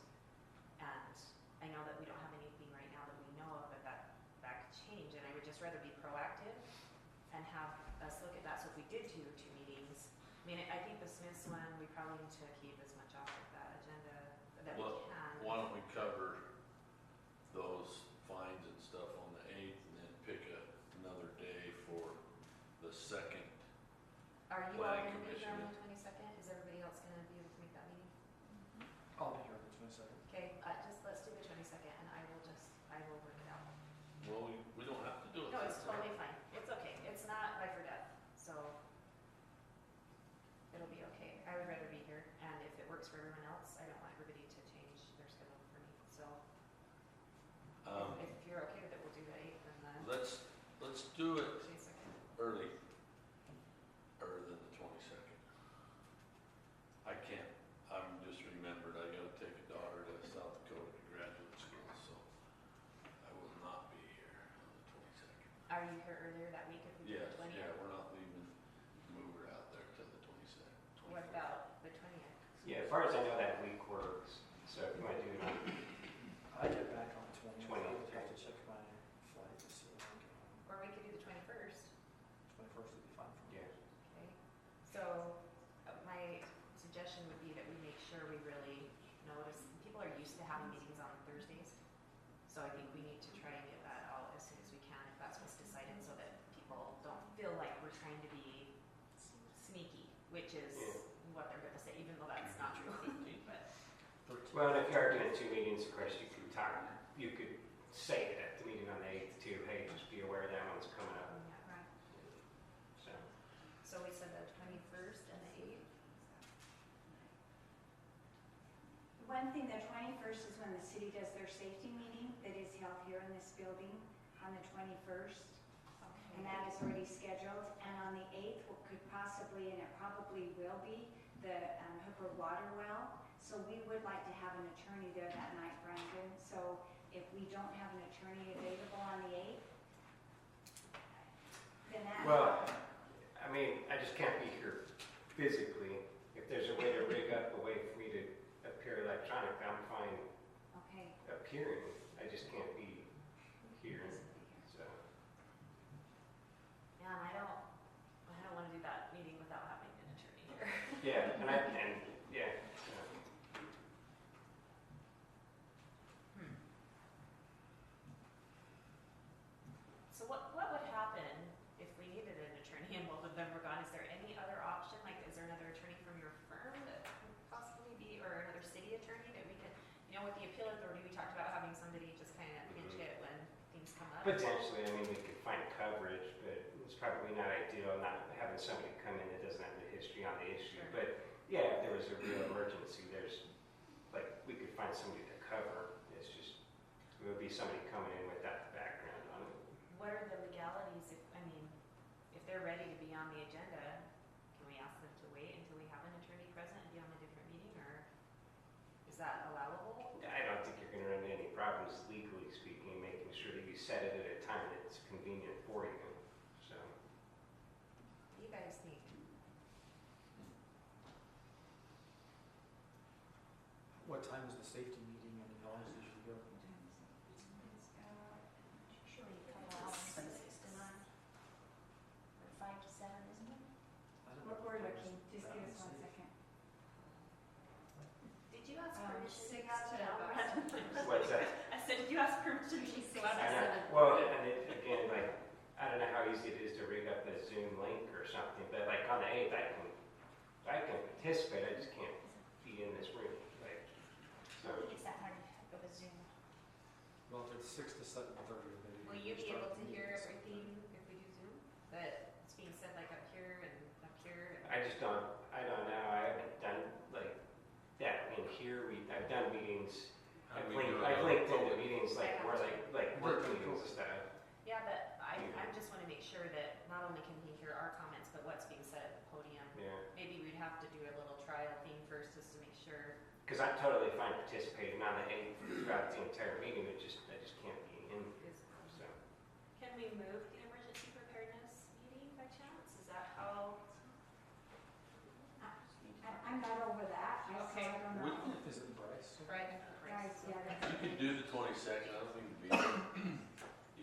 And I know that we don't have anything right now that we know of, but that could change, and I would just rather be proactive and have us look at that. So if we did do 2 meetings, I mean, I think the Smiths one, we probably need to keep as much off of that agenda that well, we can. why don't we cover those fines and stuff on the 8th and then pick another day for the 2nd. Are you all Planning going to be here on Commission. the 22nd? Is everybody else going to be able to make that meeting? I'll be here on the 22nd. Okay, let's do the 22nd, and I will work it out. Well, we don't have to do it. No, it's that day. totally fine. It's okay. It's not life or death, so it'll be okay. I would rather be here, and if it works for everyone else, I don't want everybody to change their schedule for me. So if you're okay with it, we'll do the 8th and the Let's do it 22nd. earlier than the 22nd. I can't, I'm just remembered, I gotta take a daughter to South Dakota to graduate school, so I will not be here on the 22nd. Are you here earlier that week if we do Yes, the 20th? yeah, we're not leaving, move her out there till the 22nd. What about the 20th? Yeah, as far as I know, that week works. So if you want to do it on, I get back on the 20th. 20th. I would have to check my flight to see when I get home. Or we could do the 21st. 21st would be fine for me. yeah. Okay, so my suggestion would be that we make sure we really notice, people are used to having meetings on Thursdays. So I think we need to try and get that out as soon as we can, if that's what's decided, so that people don't feel like we're trying to be sneaky, which is what they're gonna say, even though that's not true. But Well, and if you are doing 2 meetings, of course, you could say it at the meeting on the 8th too. Hey, just be aware that one's coming up. yeah, right. So, So we said the 21st and the 8th. One thing, the 21st is when the city does their safety meeting that is held here in this building on the 21st. And that is already scheduled. And on the 8th, could possibly, and it probably will be, the Hooper Water Well. So we would like to have an attorney there that night, Brandon. So if we don't have an attorney available on the 8th, then that. well, I mean, I just can't be here physically. If there's a way to rig up a way for me to appear electronically, I'm fine Okay. appearing. I just can't be here. So, Yeah, and I don't want to do that meeting without having an attorney here. yeah, and yeah. So. You know, with the appeal authority, we talked about having somebody just kind of pinch hit when things come up. Potentially, I mean, we could find coverage, but it's probably not ideal not having somebody come in that doesn't have the history on the issue. Sure. But yeah, if there was a real emergency, there's, like, we could find somebody to cover. It's just, it would be somebody coming in without the background on it. What are the legalities if, I mean, if they're ready to be on the agenda, can we ask them to wait until we have an attorney present and be on a different meeting, or is that allowable? I don't think you're going to run into any problems legally speaking, making sure that you set it at a time that's convenient for you. So, What do you guys think? What time is the safety meeting and how long does it usually go? Sure, you come out from 6 to 9 or 5 to 7, isn't it? I don't know. We're looking, just give us 1 second. Did you ask permission to 6 go out to to about what's that? I said, did you ask permission to go out I to know. Well, and it, again, like, I don't know how easy it is to rig up a Zoom link or something, but like on the 8th, I can participate, I just can't be in this room. Like, I so, don't think it's that hard to go with Zoom. Well, if it's 6 to 7:30, maybe. Will you be able to hear everything if we do Zoom? That it's being said like up here and up here? I don't know, I haven't done like that in here. I've done meetings, I've linked into meetings like where like work meetings and stuff. Yeah, but I just want to make sure that not only can he hear our comments, but what's being said at the podium. Yeah. Maybe we'd have to do a little trial thing first just to make sure. Because I'm totally fine participating on the 8th throughout the entire meeting, I just can't be in. So, Can we move the emergency preparedness meeting by chance? Is that how? I'm not over that, so Okay. I don't know. Is it Bryce? Right. Guys, yeah, that's. You could do the 22nd, I don't think it'd be,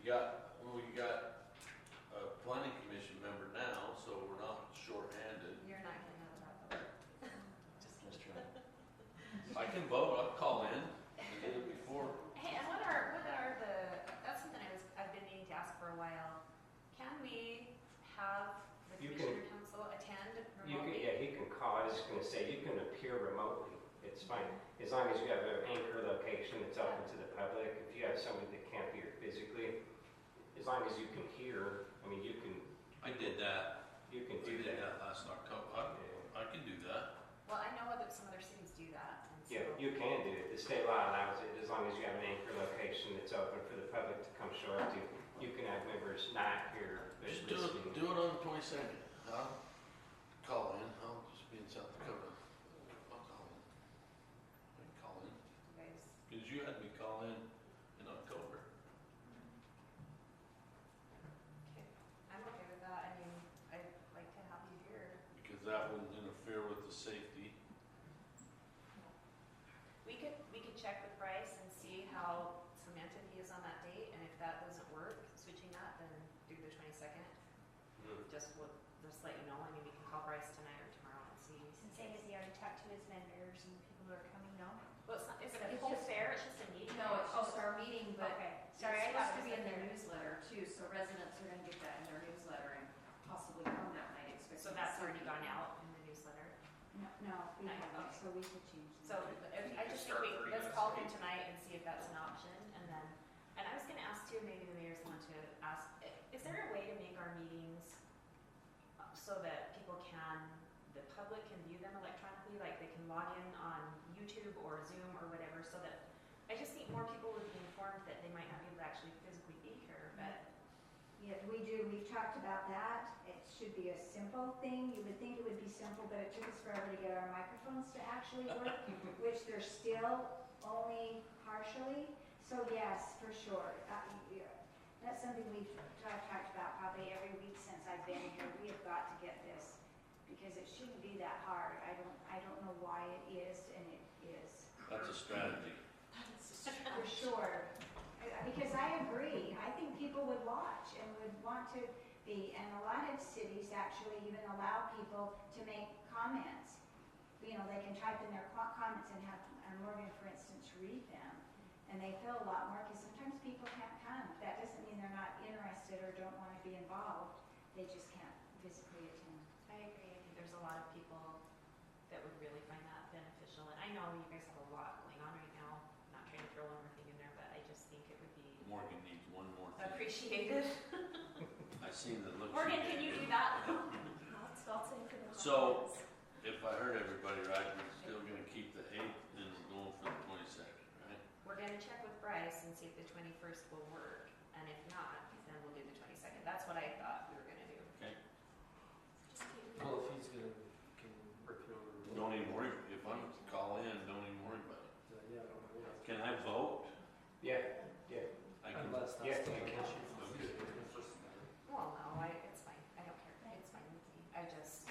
you got a planning commission member now, so we're not shorthanded. You're not getting out of that though. Just kidding. I can vote, I'll call in, I did it before. Hey, and what are the, that's something I've been meaning to ask for a while. Can we have the You commissioner council attend remotely? he can call. I was just going to say, you can appear remotely. It's fine. As long as you have an anchor location that's open to the public. If you have somebody that can't be here physically, as long as you can hear, I mean, you can I did that. do I did that. that last October. I can do that. Well, I know that some other cities do that. And so Yeah, you can do it. The state law allows it as long as you have an anchor location that's open for the public to come show up to. You can have members not here, but Just listening. do it on the 22nd. I'll call in, I'll just be in South Dakota. I'll call in. I can call in, you guys, because you had me call in October. okay. I'm okay with that. I mean, I'd like to have you here. Because that wouldn't interfere with the safety. We could check with Bryce and see how cemented he is on that date, and if that doesn't work, switching that, then do the 22nd. Just let you know. I mean, we can call Bryce tonight or tomorrow and see. And say, has he already talked to his vendors and the people who are coming? No? Well, it's not, is it a It's whole just- fair? It's just a meeting? No, it's just our meeting, but Okay. it's Sorry, I supposed thought to it be was in their in there. newsletter too, so residents are gonna get that in their newsletter and possibly come that night expecting. So that's already gone out in the newsletter. No, we Not yet, haven't, okay. so we could change that. So I just think let's call him tonight and see if that's an option, and then, and I was gonna ask too, maybe the mayor's want to ask, is there a way to make our meetings so that people can, the public can view them electronically, like they can log in on YouTube or Zoom or whatever, so that, I just think more people would be informed that they might not be able to actually physically be here, but. Yeah, we do, we've talked about that. It should be a simple thing. You would think it would be simple, but it took us forever to get our microphones to actually work, which they're still only partially. So yes, for sure. Yeah, that's something I've talked about probably every week since I've been here. We have got to get this, because it shouldn't be that hard. I don't know why it is, and it is. That's a strategy. For sure. Because I agree. I think people would watch and would want to be, and a lot of cities actually even allow people to make comments. You know, they can type in their comments and have Morgan, for instance, read them. And they feel a lot more, because sometimes people can't come. That doesn't mean they're not interested or don't want to be involved. They just can't physically attend. I agree. I think there's a lot of people that would really find that beneficial. And I know you guys have a lot going on right now. appreciated. I seen the look. Morgan, she can you gave do me. that? I'll take for the So, if I heard everybody right, we're still gonna keep the 8th and going for the 22nd, right? We're gonna check with Bryce and see if the 21st will work, and if not, then we'll do the 22nd. That's what I thought we were gonna do. Okay. Just keep it. Well, if he's gonna, can repeal or. Don't even worry, if I'm call in, don't even worry about it. Yeah, I don't know. What Can I vote? Yeah, yeah. I can. Unless Yeah, that's the you can. issue. Okay. Well, no, it's fine. I don't care. It's fine with me. I just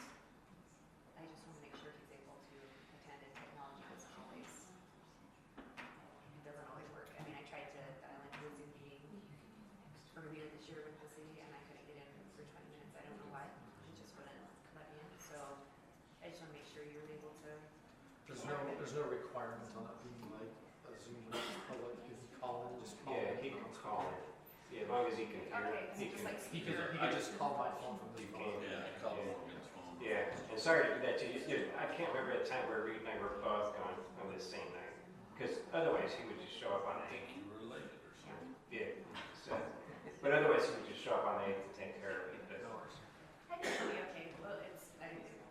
want to make sure he's able to attend, and technology doesn't always work. I mean, I tried to dial into a Zoom meeting earlier this year with the city, and I couldn't get in for 20 minutes. I don't know why. It just wouldn't let me in. So I just want to make sure you're able to. There's no requirement on it being like a Zoom, public, you can call in, just call in. Yeah, he can call it. Yeah, as long as he can hear. Okay, He just can. like He could just call my phone from his You phone. can. Yeah, I called Morgan's phone. Yeah, and sorry to do that to you. I can't remember a time where Reed and I were both gone on the same night. Because otherwise he would just show up on I the think 8th. you were related or something. Yeah, so, but otherwise he would just show up on the 8th to take care of it. But I think it'll be okay. Well, it's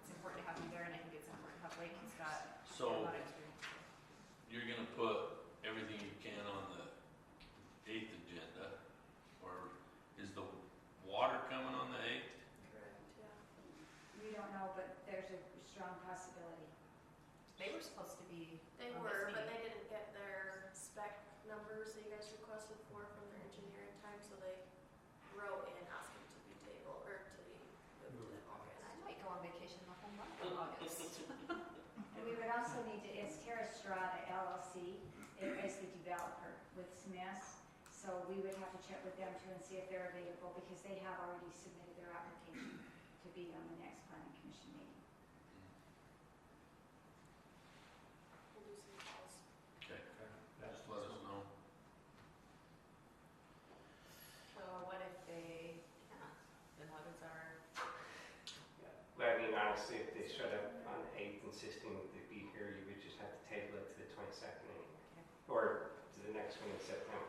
important to have him there, and I think it's important to have Blake. He's got a So, lot of experience. you're gonna put everything you can on the 8th agenda, or is the water coming on the 8th? Correct, yeah. We don't know, but there's a strong possibility. They were supposed to be. They on were, this but meeting. they didn't get their spec numbers that you guys requested for from their engineering time, so they wrote in asking to be tabled, or to be moved to August. I might go on vacation the whole month of August. And we would also need to, it's Terra Strada LLC, is the developer with Smiths. So we would have to check with them too and see if they're available, because they have already submitted their application to be on the next planning commission meeting. We'll do some calls. Okay, just let us know. So what if they can't? Then what is our? I mean, honestly, if they showed up on the 8th insisting to be here, you would just have to table it to the 22nd anyway. Or to the next one in September.